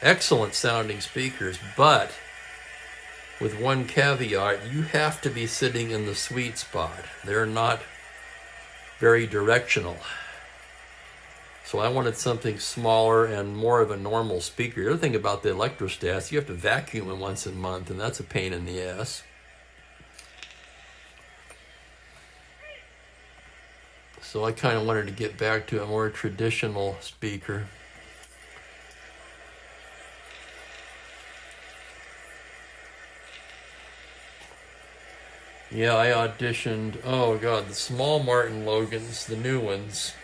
Excellent sounding speakers, but with one caveat, you have to be sitting in the sweet spot. They're not very directional. So I wanted something smaller and more of a normal speaker. The other thing about the electrostats, you have to vacuum them once a month, and that's a pain in the ass. So I kind of wanted to get back to a more traditional speaker. Yeah, I auditioned, oh God, the small Martin Logans, the new ones.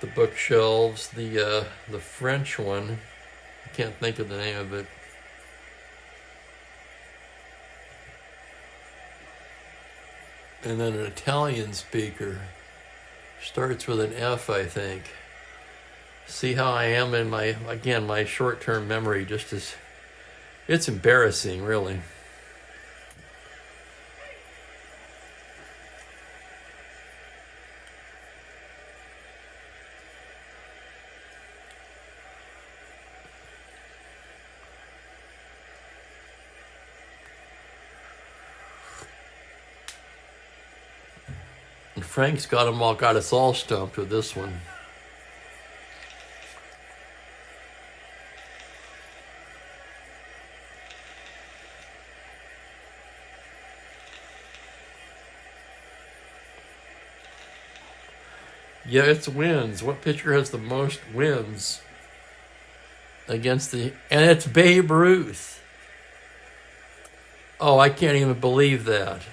The bookshelves, the French one, I can't think of the name of it. And then an Italian speaker, starts with an F, I think. See how I am in my short-term memory just is, it's embarrassing, really. And Frank's got us all stumped with this one. Yeah, it's wins. What pitcher has the most wins against and it's Babe Ruth. Oh, I can't even believe that.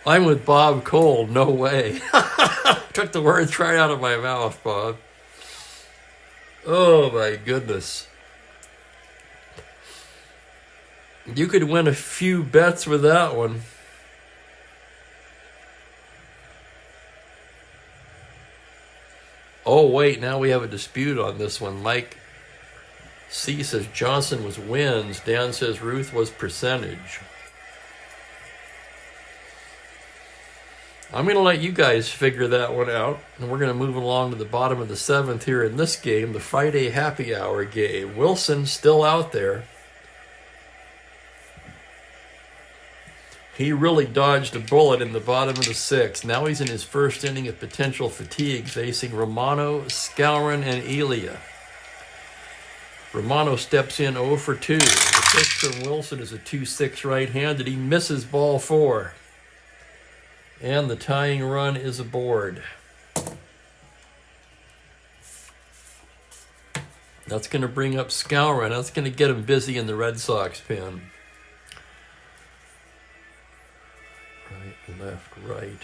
I'm with Bob Cole, no way. Took the words right out of my mouth, Bob. Oh my goodness. You could win a few bets with that one. Oh, wait, now we have a dispute on this one. Mike C says Johnson was wins. Dan says Ruth was percentage. I'm going to let you guys figure that one out. And we're going to move along to the bottom of the 7th here in this game, the Friday happy hour game. Wilson still out there. He really dodged a bullet in the bottom of the 6th. Now he's in his first inning of potential fatigue, facing Romano, Skowron, and Elia. Romano steps in 0 for 2. The pitch from Wilson is a 2-6 right-handed. He misses ball 4. And the tying run is aboard. That's going to bring up Skowron. That's going to get him busy in the Red Sox pen. Right, left, right.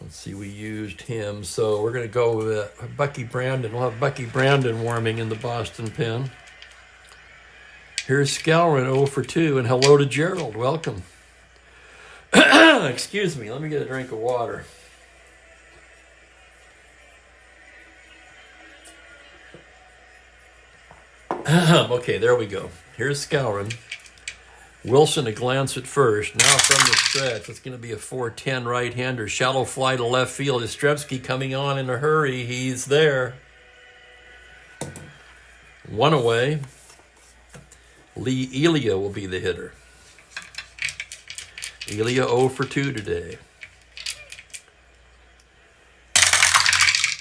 Let's see, we used him. So we're going to go with Bucky Brandon. We'll have Bucky Brandon warming in the Boston pen. Here's Skowron, 0 for 2, and hello to Gerald. Welcome. Excuse me, let me get a drink of water. Okay, there we go. Here's Skowron. Wilson a glance at first. Now from the stretch, it's going to be a 4-10 right-hander. Shallow fly to left field. Yastrzemski coming on in a hurry. He's there. 1 away. Lee Elia will be the hitter. Elia 0 for 2 today.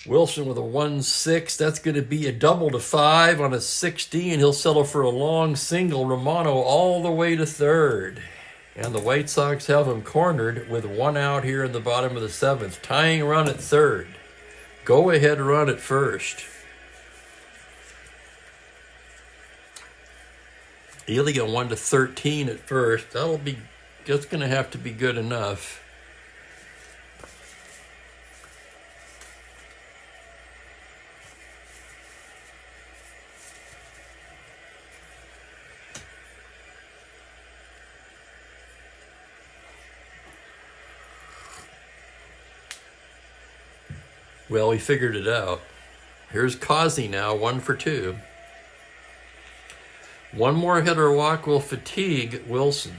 Wilson with a 1-6. That's going to be a double to 5 on a 16. He'll settle for a long single. Romano all the way to third. And the White Sox have him cornered with 1 out here in the bottom of the 7th. Tying run at third. Go ahead run at first. Elia 1 to 13 at first. That's going to have to be good enough. Well, he figured it out. Here's Causey now, 1 for 2. One more hit or walk will fatigue Wilson.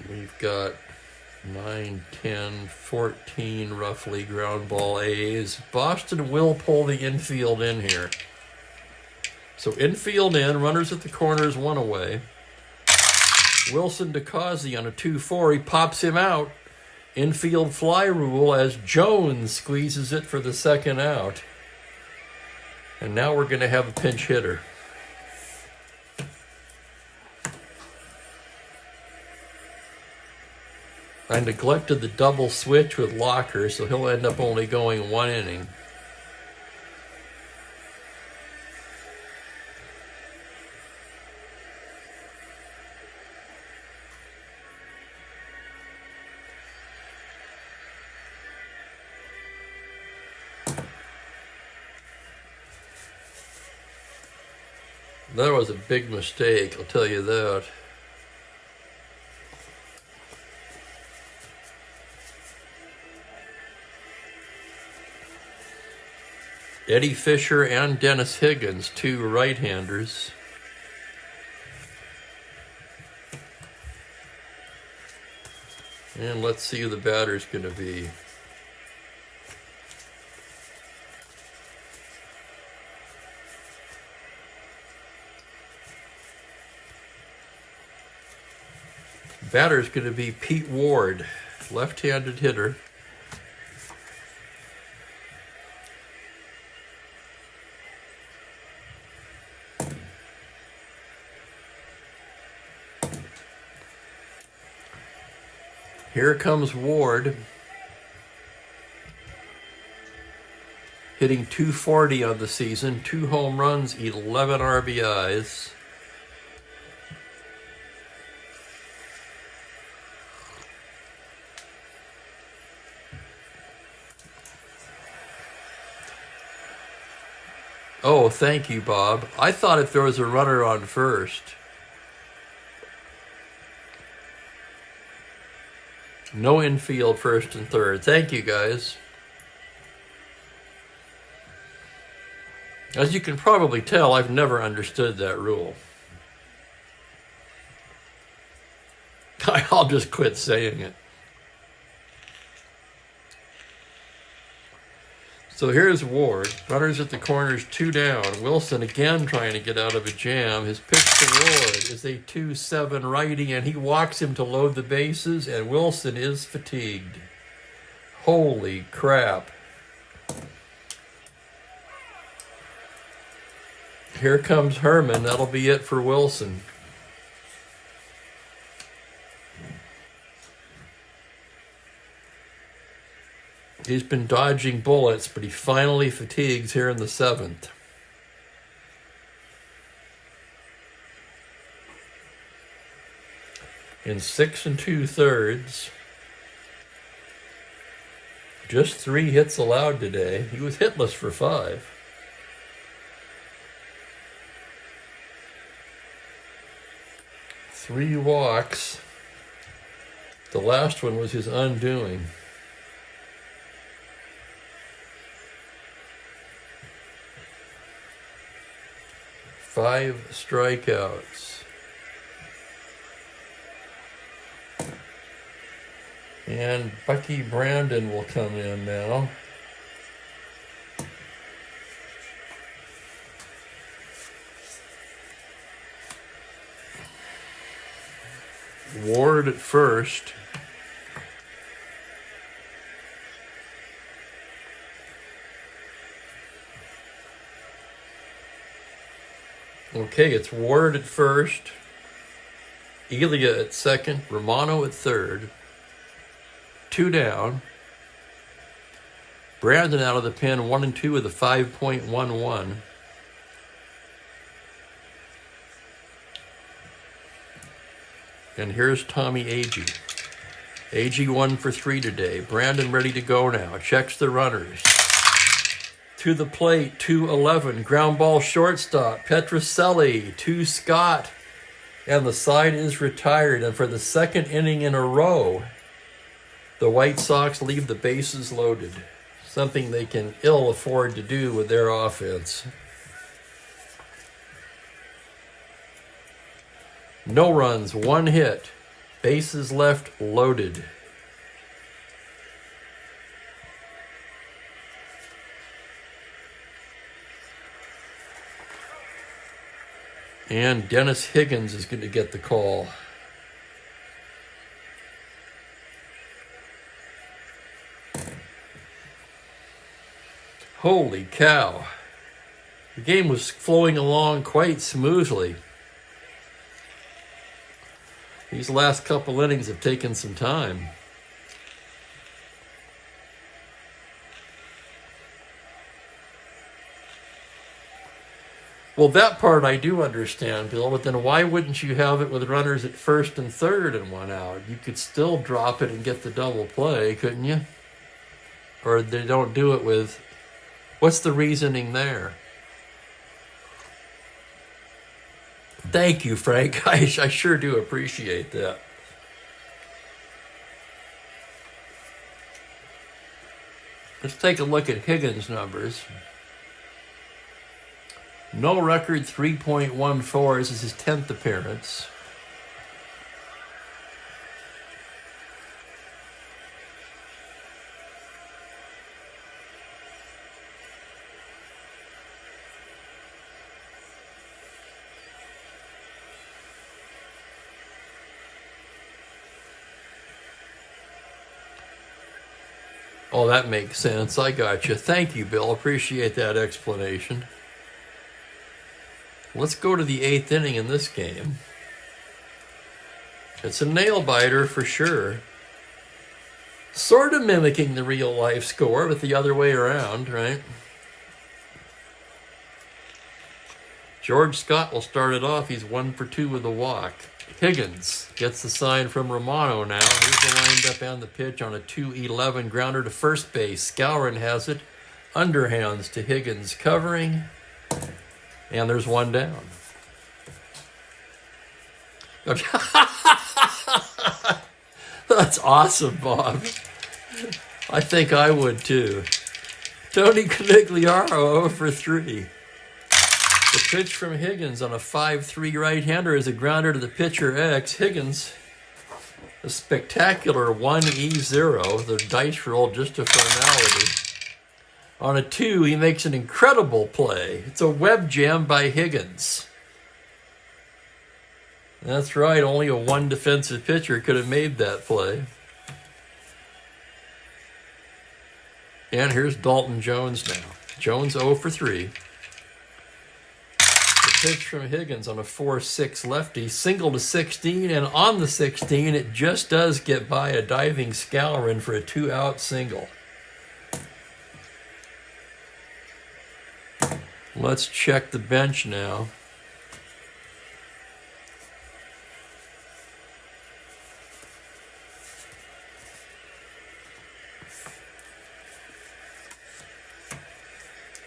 We've got 9, 10, 14 roughly ground ball A's. Boston will pull the infield in here. So infield in, runners at the corners, 1 away. Wilson to Causey on a 2-4. He pops him out. Infield fly rule as Jones squeezes it for the 2nd out. And now we're going to have a pinch hitter. I neglected the double switch with Locker, so he'll end up only going 1 inning. That was a big mistake, I'll tell you that. Eddie Fisher and Dennis Higgins, 2 right-handers. And let's see who the batter's going to be. Batter's going to be Pete Ward, left-handed hitter. Here comes Ward, hitting .240 on the season, 2 home runs, 11 RBIs. Oh, thank you, Bob. I thought if there was a runner on first. No infield first and third. Thank you, guys. As you can probably tell, I've never understood that rule. I'll just quit saying it. So here's Ward. Runners at the corners, 2 down. Wilson again trying to get out of a jam. His pitch to Ward is a 2-7 righty, and he walks him to load the bases, and Wilson is fatigued. Holy crap. Here comes Herman. That'll be it for Wilson. He's been dodging bullets, but he finally fatigues here in the 7th. In 6 2/3, just 3 hits allowed today. He was hitless for 5. Three walks. The last one was his undoing. Five strikeouts. And Bucky Brandon will come in now. Ward at first. Okay, it's Ward at first, Elia at second, Romano at third, 2 down. Brandon out of the pen, 1 and 2 with a 5.11. And here's Tommy Agee. Agee 1 for 3 today. Brandon ready to go now. Checks the runners. To the plate, 2-11. Ground ball shortstop. Petrocelli, 2 Scott. And the side is retired. And for the 2nd inning in a row, the White Sox leave the bases loaded. Something they can ill afford to do with their offense. No runs, 1 hit. Bases left loaded. And Dennis Higgins is going to get the call. Holy cow. The game was flowing along quite smoothly. These last couple innings have taken some time. Well, that part I do understand, Bill, but then why wouldn't you have it with runners at first and third and 1 out? You could still drop it and get the double play, couldn't you? Or they don't do it with... What's the reasoning there? Thank you, Frank. I sure do appreciate that. Let's take a look at Higgins' numbers. No record, 3.14. This is his 10th appearance. Oh, that makes sense. I got you. Thank you, Bill. Appreciate that explanation. Let's go to the 8th inning in this game. It's a nail-biter for sure. Sort of mimicking the real-life score, but the other way around, right? George Scott will start it off. He's 1 for 2 with a walk. Higgins gets the sign from Romano now. Here's the windup and the pitch on a 2-11 grounder to first base. Skowron has it. Underhands to Higgins covering. And there's one down. That's awesome, Bob. I think I would too. Tony Conigliaro 0 for 3. The pitch from Higgins on a 5-3 right-hander is a grounder to the pitcher X. Higgins, a spectacular 1-E-0. The dice roll just a formality. On a 2, he makes an incredible play. It's a web jam by Higgins. That's right, only a one defensive pitcher could have made that play. And here's Dalton Jones now. Jones 0 for 3. The pitch from Higgins on a 4-6 lefty, single to 16, and on the 16, it just does get by a diving Skowron for a 2-out single. Let's check the bench now.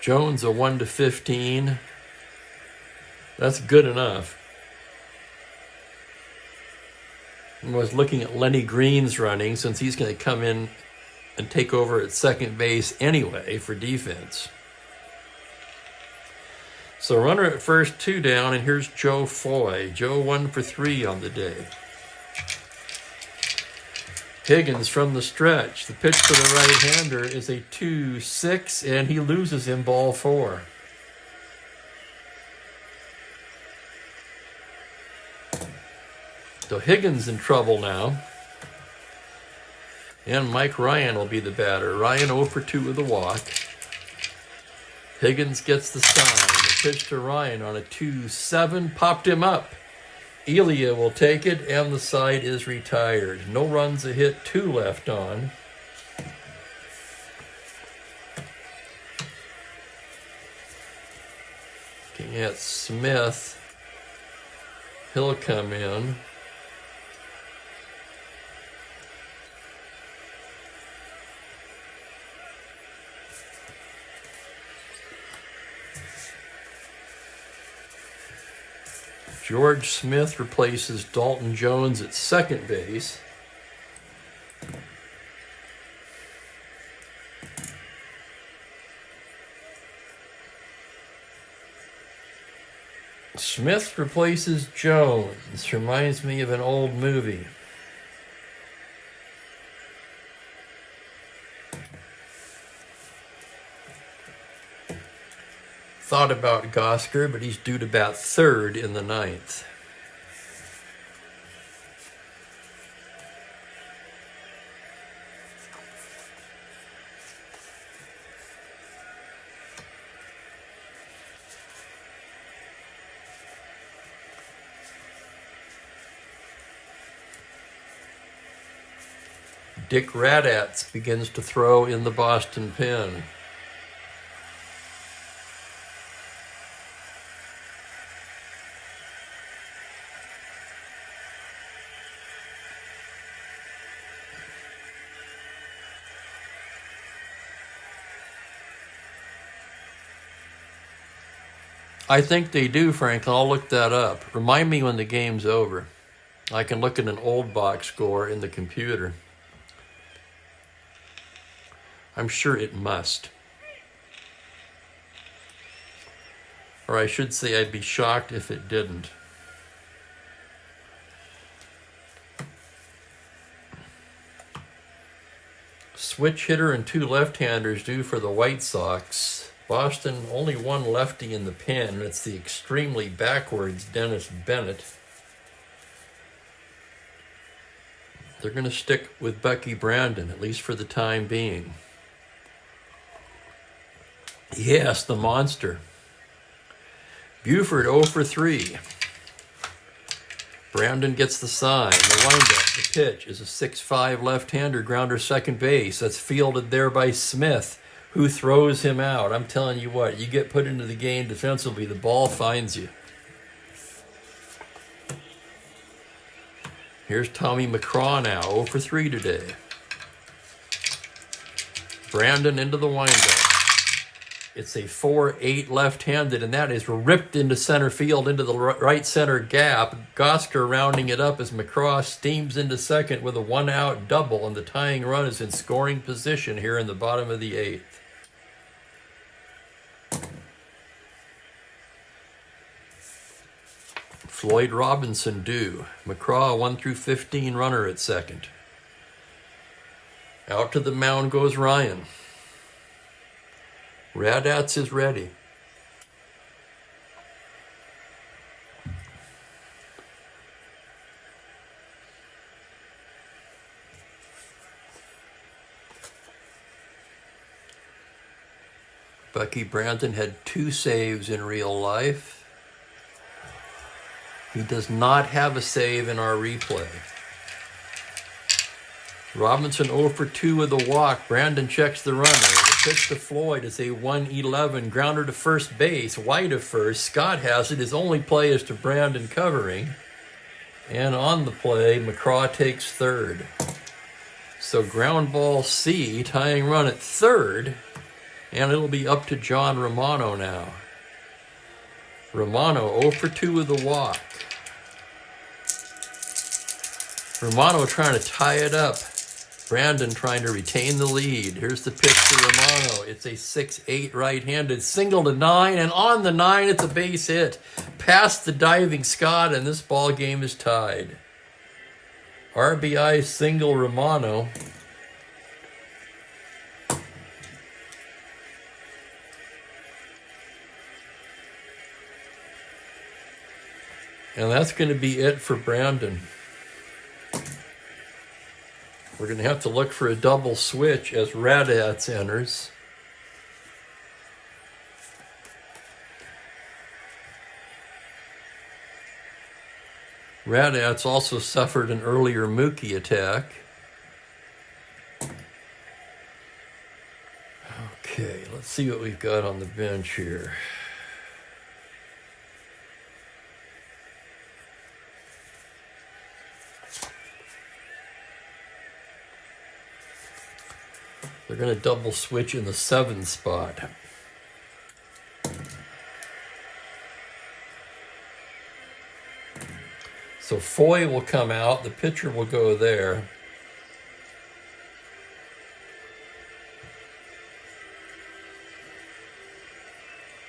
Jones a 1 to 15. That's good enough. I was looking at Lenny Green's running since he's going to come in and take over at second base anyway for defense. So runner at first, 2 down, and here's Joe Foy. Joe 1 for 3 on the day. Higgins from the stretch. The pitch to the right-hander is a 2-6, and he loses him ball 4. So Higgins in trouble now. And Mike Ryan will be the batter. Ryan 0 for 2 with a walk. Higgins gets the sign. The pitch to Ryan on a 2-7 popped him up. Elia will take it, and the side is retired. No runs, a hit, 2 left on. Looking at Smith. He'll come in. George Smith replaces Dalton Jones at second base. Smith replaces Jones. Reminds me of an old movie. Thought about Gosker, but he's due to bat third in the 9th. Dick Radatz begins to throw in the Boston pen. I think they do, Frank. I'll look that up. Remind me when the game's over. I can look at an old box score in the computer. I'm sure it must. Or I should say I'd be shocked if it didn't. Switch hitter and 2 left-handers due for the White Sox. Boston only 1 lefty in the pen. It's the extremely backwards Dennis Bennett. They're going to stick with Bucky Brandon, at least for the time being. Yes, the monster. Buford 0 for 3. Brandon gets the sign. The windup, the pitch is a 6-5 left-hander grounder second base. That's fielded there by Smith, who throws him out. I'm telling you what, you get put into the game defensively, the ball finds you. Here's Tommy McCraw now, 0 for 3 today. Brandon into the windup. It's a 4-8 left-handed, and that is ripped into center field, into the right center gap. Gosker rounding it up as McCraw steams into second with a one-out double, and the tying run is in scoring position here in the bottom of the 8th. Floyd Robinson due. McCraw 1-15 runner at second. Out to the mound goes Ryan. Raddatz is ready. Bucky Brandon had 2 saves in real life. He does not have a save in our replay. Robinson 0 for 2 with a walk. Brandon checks the runner. The pitch to Floyd is a 1-11. Grounder to first base. White of first. Scott has it. His only play is to Brandon covering. And on the play, McCraw takes third. So ground ball C, tying run at third. And it'll be up to John Romano now. Romano 0 for 2 with a walk. Romano trying to tie it up. Brandon trying to retain the lead. Here's the pitch to Romano. It's a 6-8 right-handed single to 9, and on the 9, it's a base hit. Past the diving Scott, and this ball game is tied. RBI single Romano. And that's going to be it for Brandon. We're going to have to look for a double switch as Raddatz enters. Raddatz also suffered an earlier Mookie attack. Okay, let's see what we've got on the bench here. They're going to double switch in the 7 spot. So Foy will come out. The pitcher will go there.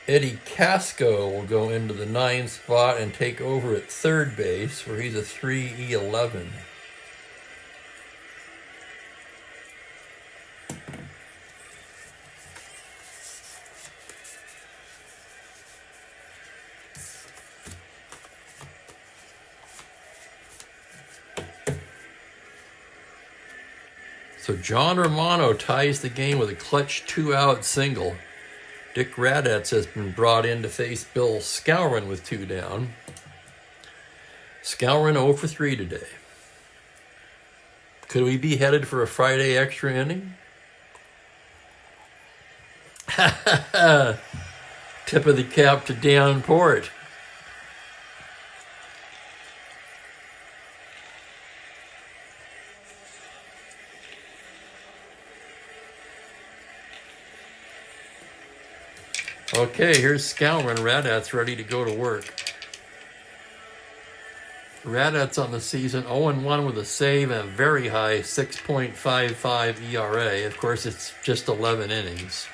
Eddie Casco will go into the 9 spot and take over at third base, where he's a 3-11. So John Romano ties the game with a clutch 2-out single. Dick Raddatz has been brought in to face Bill Skowron with 2 down. Skowron 0 for 3 today. Could we be headed for a Friday extra inning? Tip of the cap to Dan Port. Okay, here's Skowron. Raddatz ready to go to work. Raddatz on the season 0-1 with a save and a very high 6.55 ERA. Of course, it's just 11 innings.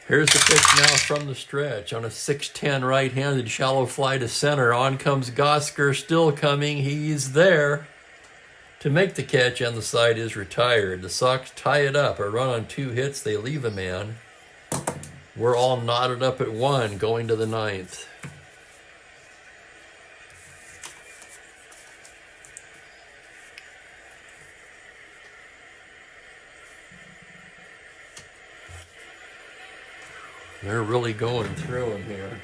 Here's the pitch now from the stretch on a 6-10 right-handed shallow fly to center. On comes Gosker, still coming. He's there to make the catch, and the side is retired. The Sox tie it up. A run on 2 hits. They leave a man. We're all knotted up at 1 going to the 9th. They're really going through him here.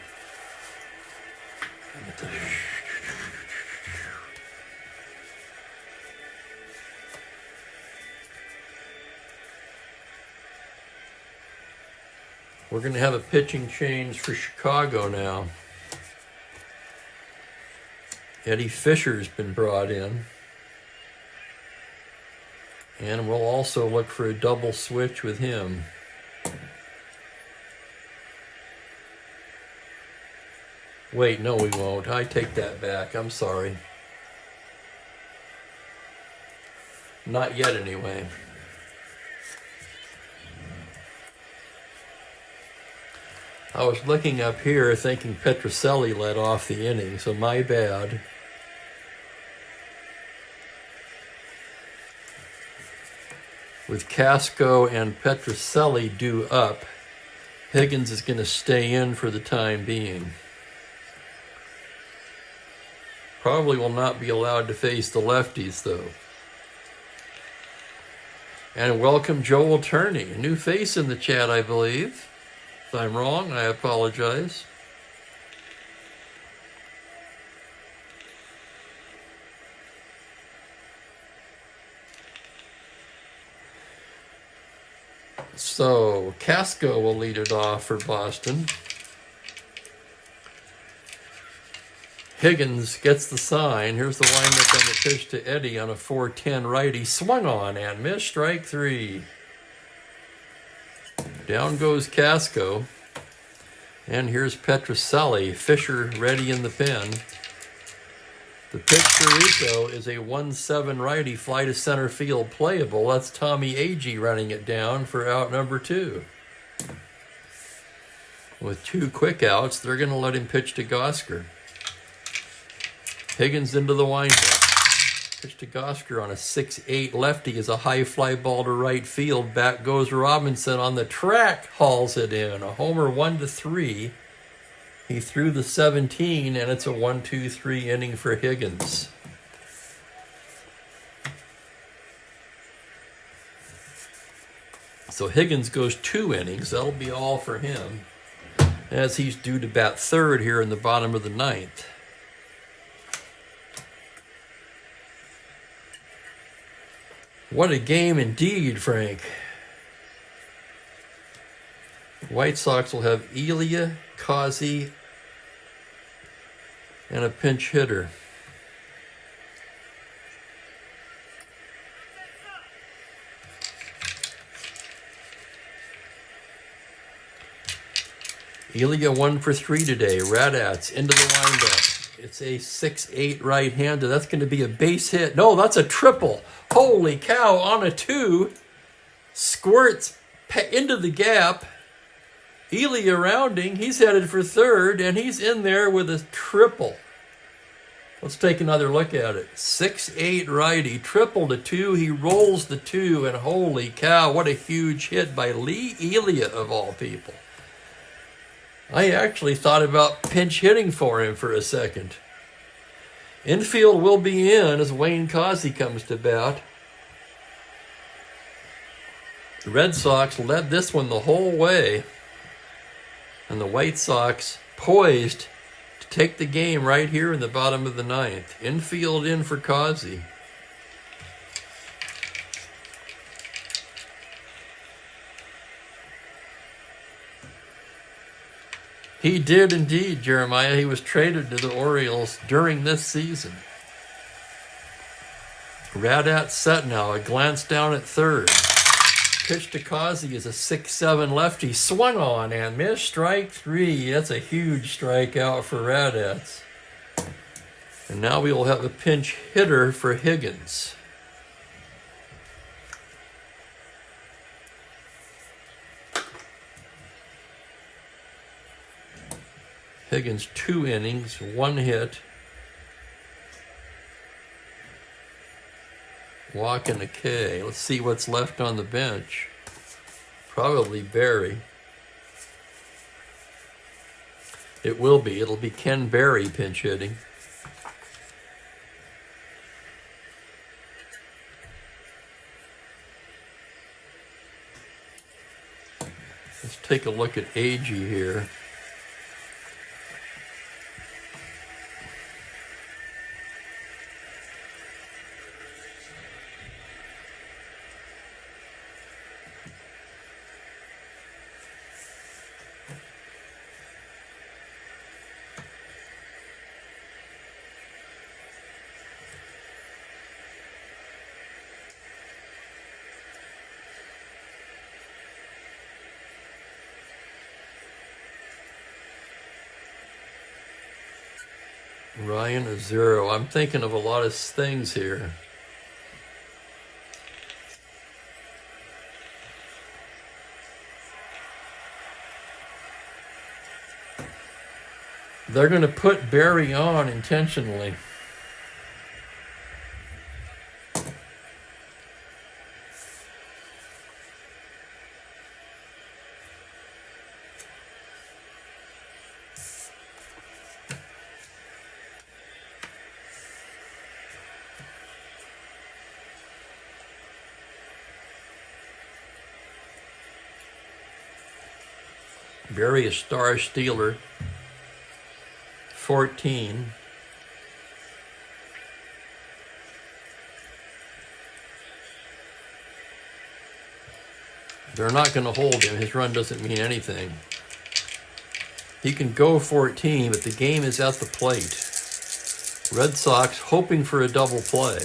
We're going to have a pitching change for Chicago now. Eddie Fisher's been brought in. And we'll also look for a double switch with him. Wait, no we won't. I take that back. I'm sorry. Not yet anyway. I was looking up here thinking Petrocelli led off the inning, so my bad. With Casco and Petrocelli due up, Higgins is going to stay in for the time being. Probably will not be allowed to face the lefties, though. And welcome Joel Turney, a new face in the chat, I believe. If I'm wrong, I apologize. So, Casco will lead it off for Boston. Higgins gets the sign. Here's the windup on the pitch to Eddie on a 4-10 righty. Swung on and missed, strike 3. Down goes Casco. And here's Petrocelli. Fisher ready in the pen. The pitch to Rico is a 1-7 righty, fly to center field, playable. That's Tommy Agee running it down for out number 2. With 2 quick outs, they're going to let him pitch to Gosker. Higgins into the windup. Pitch to Gosker on a 6-8 lefty is a high fly ball to right field. Back goes Robinson on the track, hauls it in. A homer 1-3. He threw the 17, and it's a 1-2-3 inning for Higgins. So Higgins goes 2 innings. That'll be all for him, as he's due to bat third here in the bottom of the 9th. What a game indeed, Frank. White Sox will have Elia, Causey, and a pinch hitter. Elia 1 for 3 today. Radats into the windup. It's a 6-8 right-hander. That's going to be a base hit. No, that's a triple. Holy cow, on a 2. Squirts into the gap. Elia rounding. He's headed for third, and he's in there with a triple. Let's take another look at it. 6-8 righty. Triple to 2. He rolls the 2, and holy cow, what a huge hit by Lee Elia, of all people. I actually thought about pinch hitting for him for a second. Infield will be in as Wayne Causey comes to bat. The Red Sox led this one the whole way, and the White Sox poised to take the game right here in the bottom of the 9th. Infield in for Causey. He did indeed, Jeremiah. He was traded to the Orioles during this season. Radat set now. A glance down at third. Pitch to Causey is a 6-7 lefty. Swung on and missed, strike 3. That's a huge strikeout for Radats. And now we will have a pinch hitter for Higgins. Higgins 2 innings, 1 hit. Walk and a K. Let's see what's left on the bench. Probably Barry. It will be. It'll be Ken Barry pinch hitting. Let's take a look at Agee here. Ryan a 0. I'm thinking of a lot of things here. They're going to put Barry on intentionally. Barry a star stealer. 14. They're not going to hold him. His run doesn't mean anything. He can go 14, but the game is at the plate. Red Sox hoping for a double play.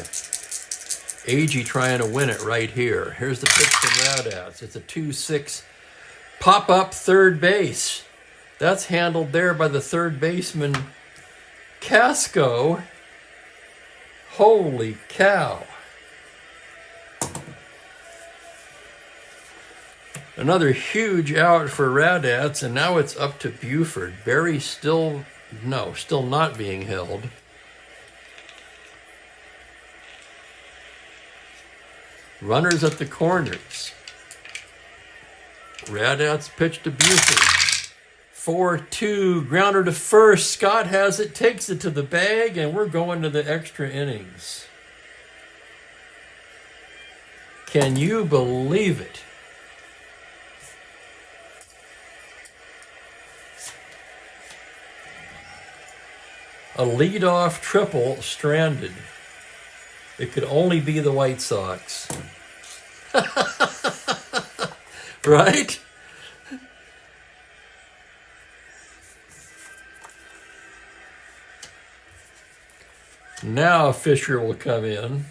Agee trying to win it right here. Here's the pitch from Raddatz. It's a 2-6 pop-up third base. That's handled there by the third baseman, Casco. Holy cow. Another huge out for Raddatz, and now it's up to Buford. Barry still not being held. Runners at the corners. Raddatz pitch to Buford. 4-2, grounder to first. Scott has it, takes it to the bag, and we're going to the extra innings. Can you believe it? A leadoff triple stranded. It could only be the White Sox. Right? Now Fisher will come in.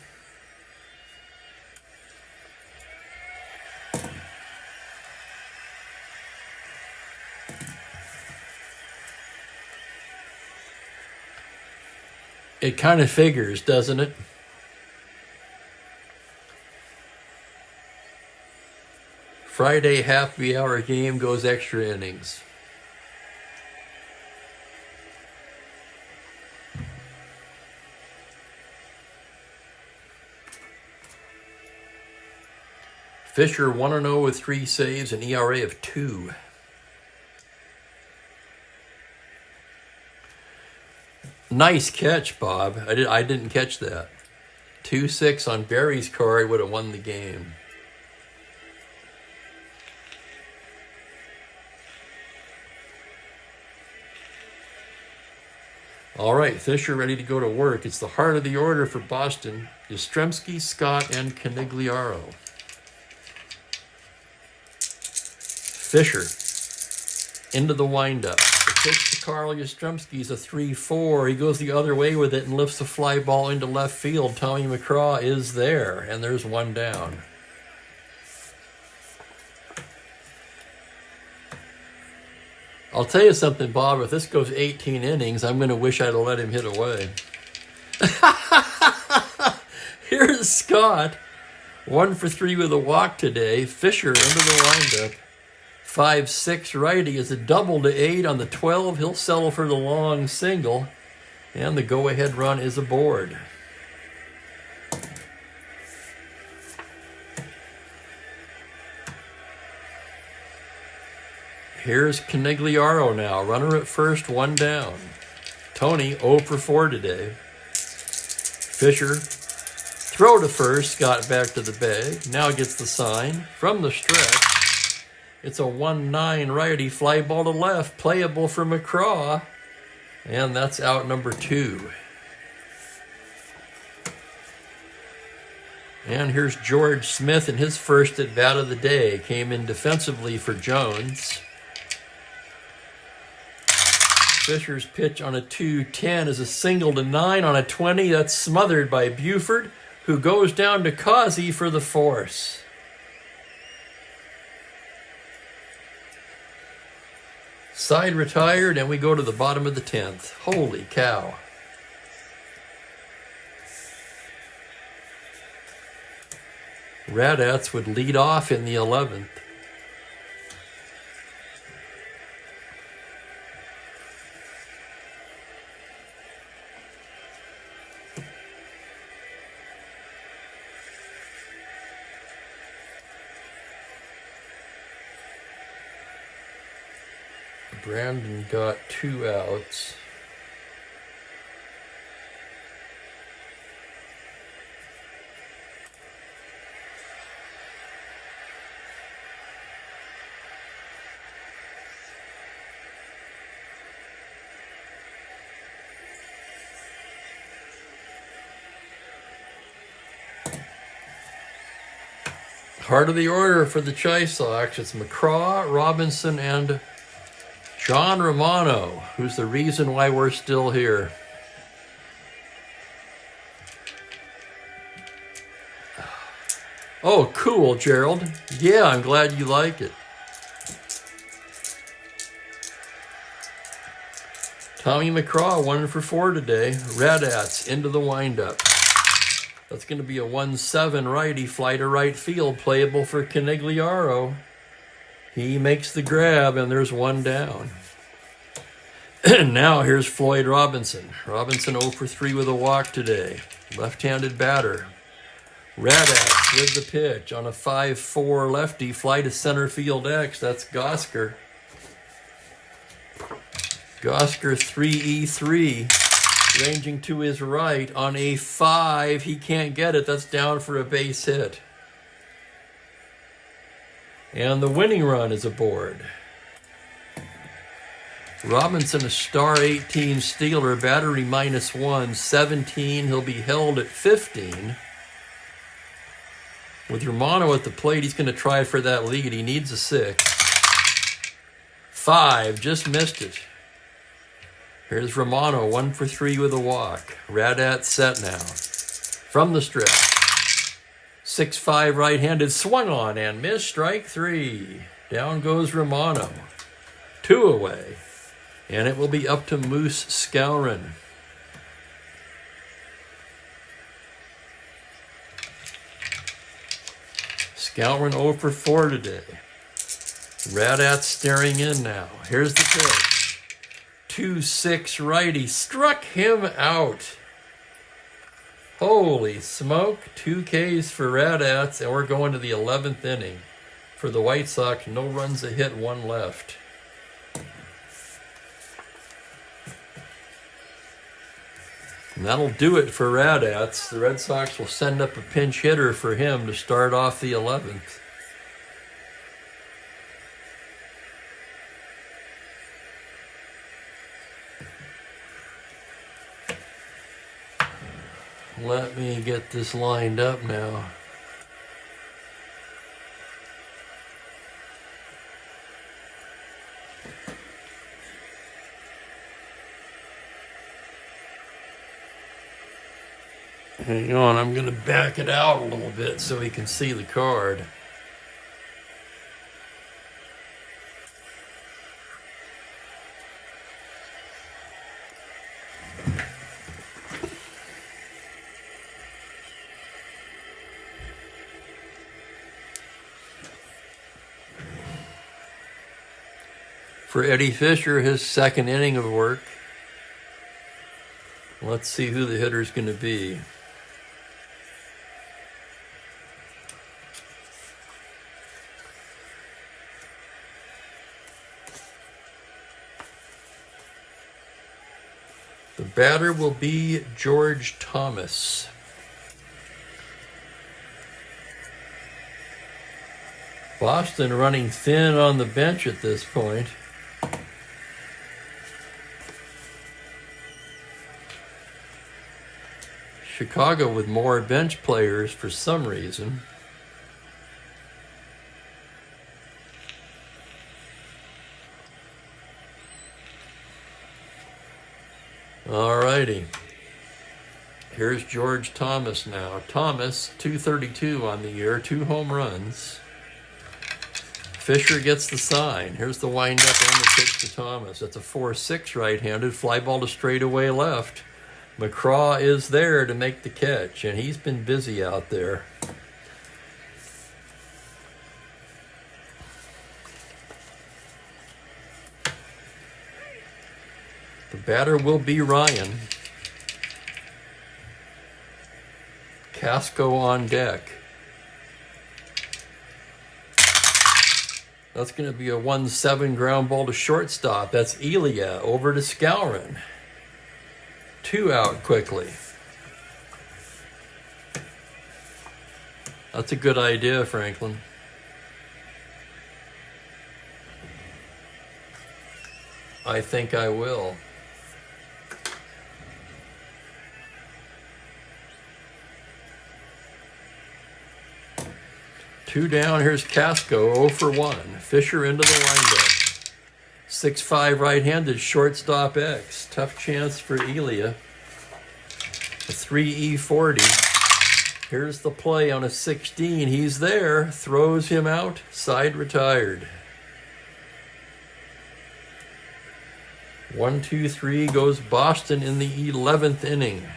It kind of figures, doesn't it? Friday happy hour game goes extra innings. Fisher 1-0 with 3 saves, an ERA of 2. Nice catch, Bob. I didn't catch that. 2-6 on Barry's car, he would have won the game. All right, Fisher ready to go to work. It's the heart of the order for Boston. Yastrzemski, Scott, and Canigliaro. Fisher into the windup. The pitch to Carl Yastrzemski is a 3-4. He goes the other way with it and lifts the fly ball into left field. Tommy McCraw is there, and there's one down. I'll tell you something, Bob. If this goes 18 innings, I'm going to wish I'd have let him hit away. Here's Scott. 1 for 3 with a walk today. Fisher into the windup. 5-6 righty is a double to 8 on the 12. He'll settle for the long single. And the go-ahead run is aboard. Here's Canigliaro now. Runner at first, 1 down. Tony 0 for 4 today. Fisher, throw to first, got back to the bag. Now gets the sign from the stretch. It's a 1-9 righty, fly ball to left, playable for McCraw. And that's out number 2. And here's George Smith in his first at bat of the day. Came in defensively for Jones. Fisher's pitch on a 2-10 is a single to 9 on a 20. That's smothered by Buford, who goes down to Causey for the force. Side retired, and we go to the bottom of the 10th. Holy cow. Radats would lead off in the 11th. Brandon got 2 outs. Heart of the order for the Chi Sox. It's McCraw, Robinson, and John Romano, who's the reason why we're still here. Oh, cool, Gerald. Yeah, I'm glad you like it. Tommy McCraw, 1 for 4 today. Radats into the windup. That's going to be a 1-7 righty, fly to right field, playable for Canigliaro. He makes the grab, and there's 1 down. Now here's Floyd Robinson. Robinson 0 for 3 with a walk today. Left-handed batter. Radats with the pitch on a 5-4 lefty, fly to center field X. That's Gosker. Gosker 3-3, ranging to his right on a 5. He can't get it. That's down for a base hit. And the winning run is aboard. Robinson, a star 18 stealer, battery -1, 17. He'll be held at 15. With Romano at the plate, he's going to try for that lead. He needs a 6. 5, just missed it. Here's Romano, 1 for 3 with a walk. Radat set now. From the stretch. 6-5 right-handed, swung on and missed, strike 3. Down goes Romano. 2 away. And it will be up to Moose Skowron. Skowron 0 for 4 today. Radat staring in now. Here's the pitch. 2-6 righty. Struck him out. Holy smoke. 2 Ks for Radats, and we're going to the 11th inning. For the White Sox, no runs a hit, 1 left. And that'll do it for Radats. The Red Sox will send up a pinch hitter for him to start off the 11th. Let me get this lined up now. Hang on, I'm going to back it out a little bit so he can see the card. For Eddie Fisher, his 2nd inning of work. Let's see who the hitter's going to be. The batter will be George Thomas. Boston running thin on the bench at this point. Chicago with more bench players for some reason. Alrighty. Here's George Thomas now. Thomas, 232 on the year, 2 home runs. Fisher gets the sign. Here's the windup and the pitch to Thomas. That's a 4-6 right-handed, fly ball to straightaway left. McCraw is there to make the catch, and he's been busy out there. The batter will be Ryan. Casco on deck. That's going to be a 1-7 ground ball to shortstop. That's Elia over to Skowron. 2 out quickly. That's a good idea, Franklin. I think I will. Two down, here's Casco, 0 for 1. Fisher into the windup. 6'5" right-handed, shortstop X. Tough chance for Elia. A 3E40. Here's the play on a 16. He's there, throws him out, side retired. 1-2-3 goes Boston in the 11th inning.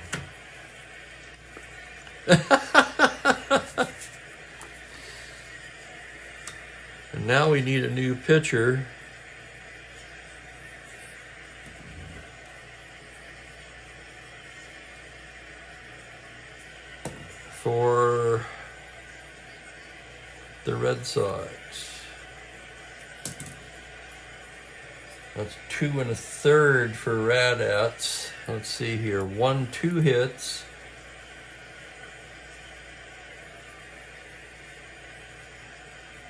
And now we need a new pitcher. For the Red Sox. That's 2 1/3 for Radats. Let's see here. 1-2 hits.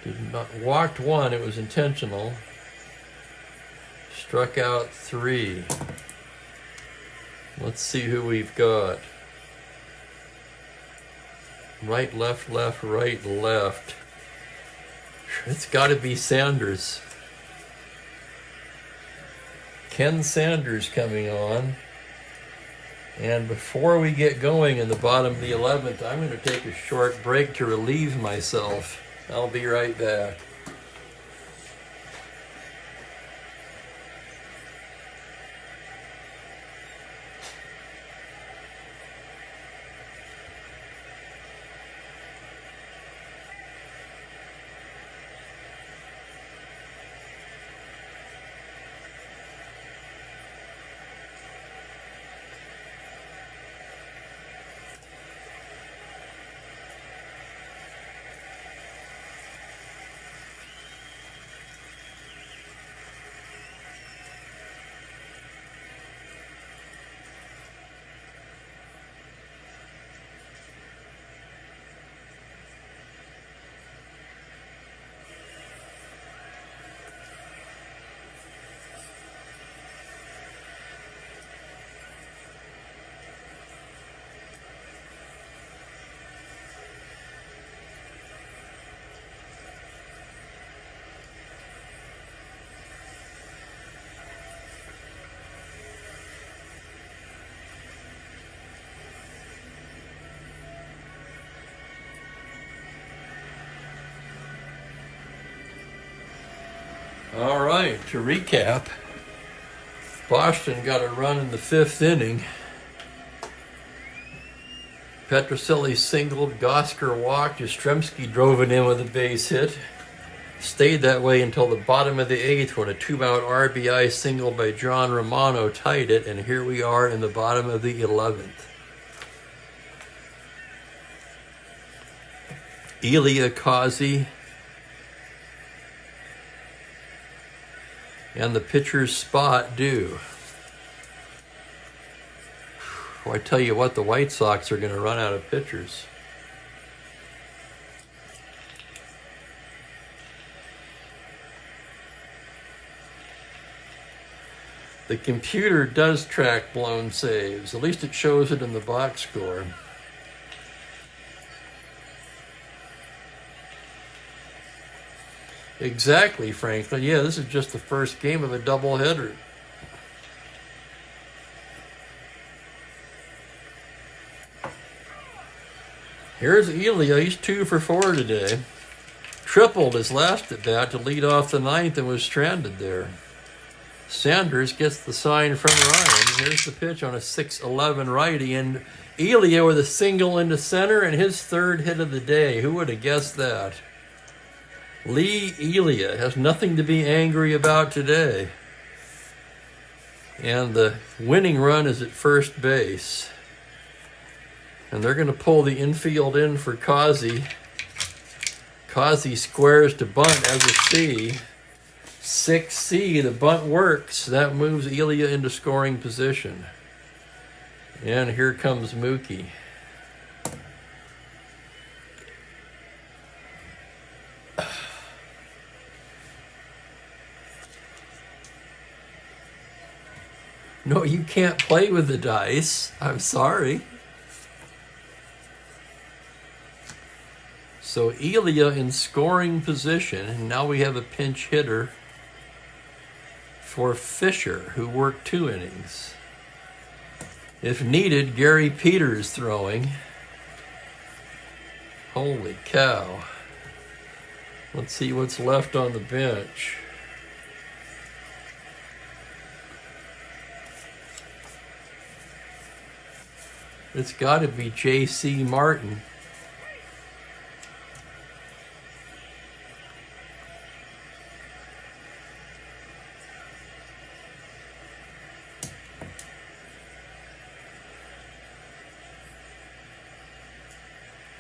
Did not walked 1, it was intentional. Struck out 3. Let's see who we've got. Right, left, left, right, left. It's got to be Sanders. Ken Sanders coming on. And before we get going in the bottom of the 11th, I'm going to take a short break to relieve myself. I'll be right back. All right, to recap, Boston got a run in the 5th inning. Petrocelli singled, Gosker walked, Yastrzemski drove it in with a base hit. Stayed that way until the bottom of the 8th when a 2-out RBI single by John Romano tied it, and here we are in the bottom of the 11th. Elia Causey and the pitcher's spot due. Well, I tell you what, the White Sox are going to run out of pitchers. The computer does track blown saves. At least it shows it in the box score. Exactly, Franklin. Yeah, this is just the first game of a doubleheader. Here's Elia. He's 2 for 4 today. Tripled his last at bat to lead off the 9th and was stranded there. Sanders gets the sign from Ryan. Here's the pitch on a 6-11 righty, and Elia with a single into center and his 3rd hit of the day. Who would have guessed that? Lee Elia has nothing to be angry about today. And the winning run is at first base. And they're going to pull the infield in for Causey. Causey squares to bunt as a C. 6C, the bunt works. That moves Elia into scoring position. And here comes Mookie. No, you can't play with the dice. I'm sorry. So Elia in scoring position, and now we have a pinch hitter for Fisher, who worked 2 innings. If needed, Gary Peters throwing. Holy cow. Let's see what's left on the bench. It's got to be J.C. Martin.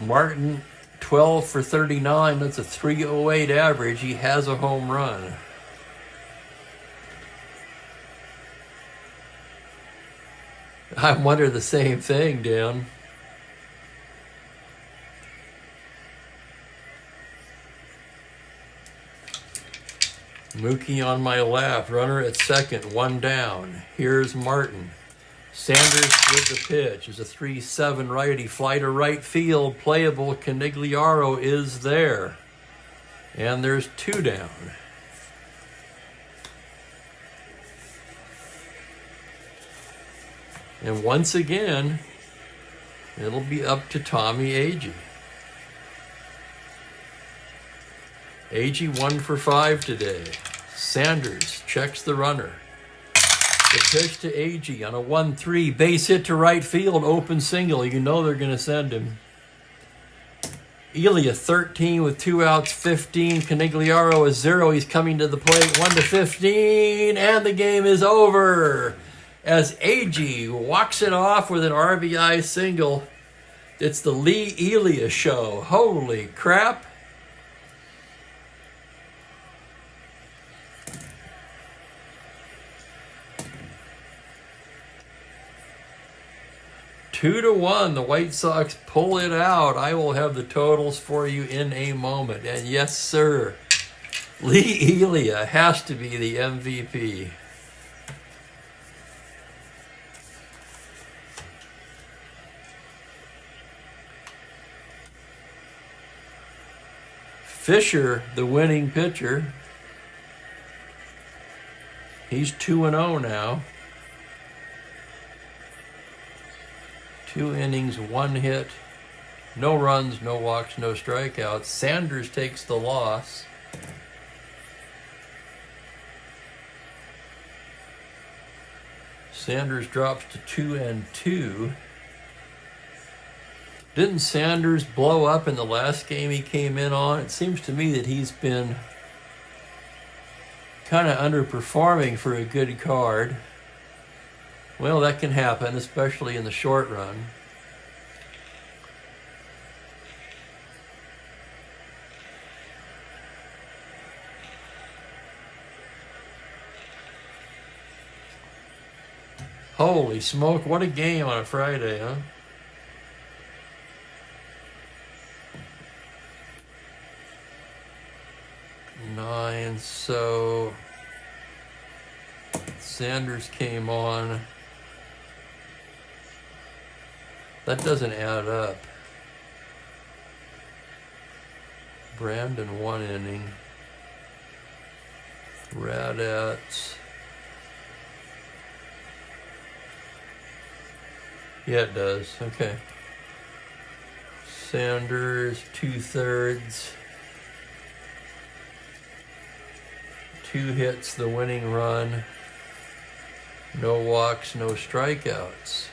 Martin, 12 for 39. That's a 308 average. He has a home run. I wonder the same thing, Dan. Mookie on my left, runner at second, 1 down. Here's Martin. Sanders with the pitch is a 3-7 righty, fly to right field, playable. Canigliaro is there. And there's 2 down. And once again, it'll be up to Tommy Agee. Agee 1 for 5 today. Sanders checks the runner. The pitch to Agee on a 1-3, base hit to right field, open single. You know they're going to send him. Elia 13 with 2 outs, 15. Canigliaro is 0. He's coming to the plate, 1-15, and the game is over. As Agee walks it off with an RBI single. It's the Lee Elia show. Holy crap. Two to 1, the White Sox pull it out. I will have the totals for you in a moment. And yes, sir, Lee Elia has to be the MVP. Fisher, the winning pitcher. He's 2-0 now. 2 innings, 1 hit, no runs, no walks, no strikeouts. Sanders takes the loss. Sanders drops to 2-2. Didn't Sanders blow up in the last game he came in on? It seems to me that he's been kind of underperforming for a good card. Well, that can happen, especially in the short run. Holy smoke, what a game on a Friday, huh? Nine, so Sanders came on. That doesn't add up. Brandon 1 inning. Radats. Yeah, it does. Okay. Sanders 2/3. 2 hits, the winning run. No walks, no strikeouts.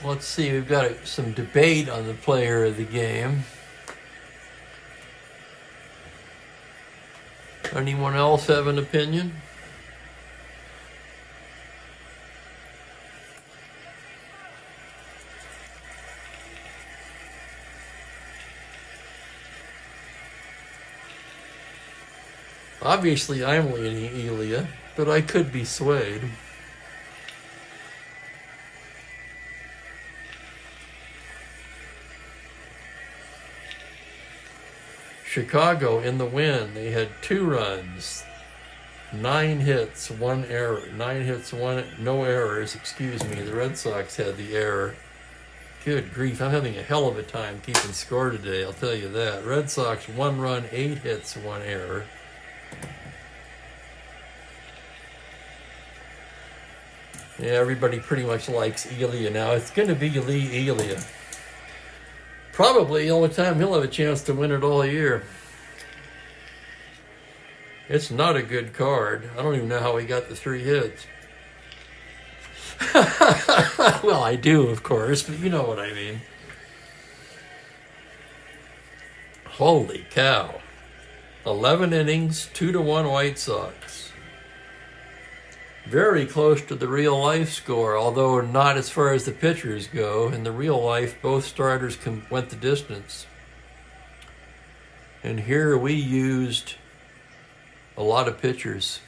Let's see, we've got some debate on the player of the game. Anyone else have an opinion? Obviously, I'm leaning Elia, but I could be swayed. Chicago in the win, they had 2 runs, 9 hits, 1 error. 9 hits, 1, no errors, excuse me. The Red Sox had the error. Good grief, I'm having a hell of a time keeping score today, I'll tell you that. Red Sox 1 run, 8 hits, 1 error. Yeah, everybody pretty much likes Elia now. It's going to be Lee Elia. Probably the only time he'll have a chance to win it all year. It's not a good card. I don't even know how he got the 3 hits. Well, I do, of course, but you know what I mean. Holy cow. 11 innings, 2-1 White Sox. Very close to the real life score, although not as far as the pitchers go. In the real life, both starters went the distance. And here we used a lot of pitchers.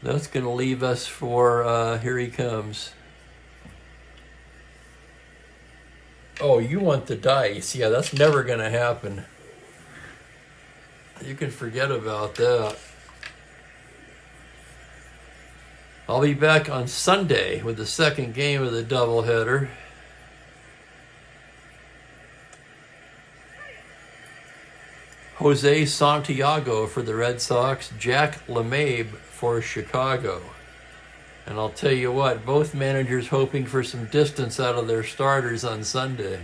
That's going to leave us for, here he comes. Oh, you want the dice. Yeah, that's never going to happen. You can forget about that. I'll be back on Sunday with the second game of the doubleheader. Jose Santiago for the Red Sox, Jack LeMahieu for Chicago. And I'll tell you what, both managers hoping for some distance out of their starters on Sunday.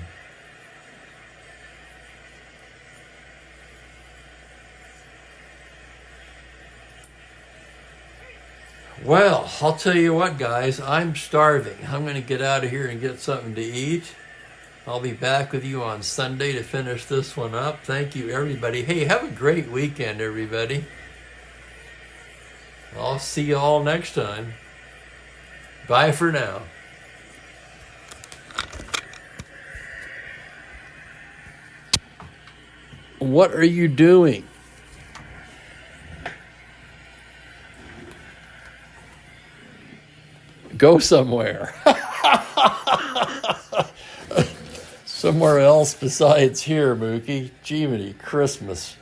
Well, I'll tell you what, guys, I'm starving. I'm going to get out of here and get something to eat. I'll be back with you on Sunday to finish this one up. Thank you, everybody. Hey, have a great weekend, everybody. I'll see you all next time. Bye for now. What are you doing? Go somewhere. Somewhere else besides here, Mookie. Jiminy Christmas.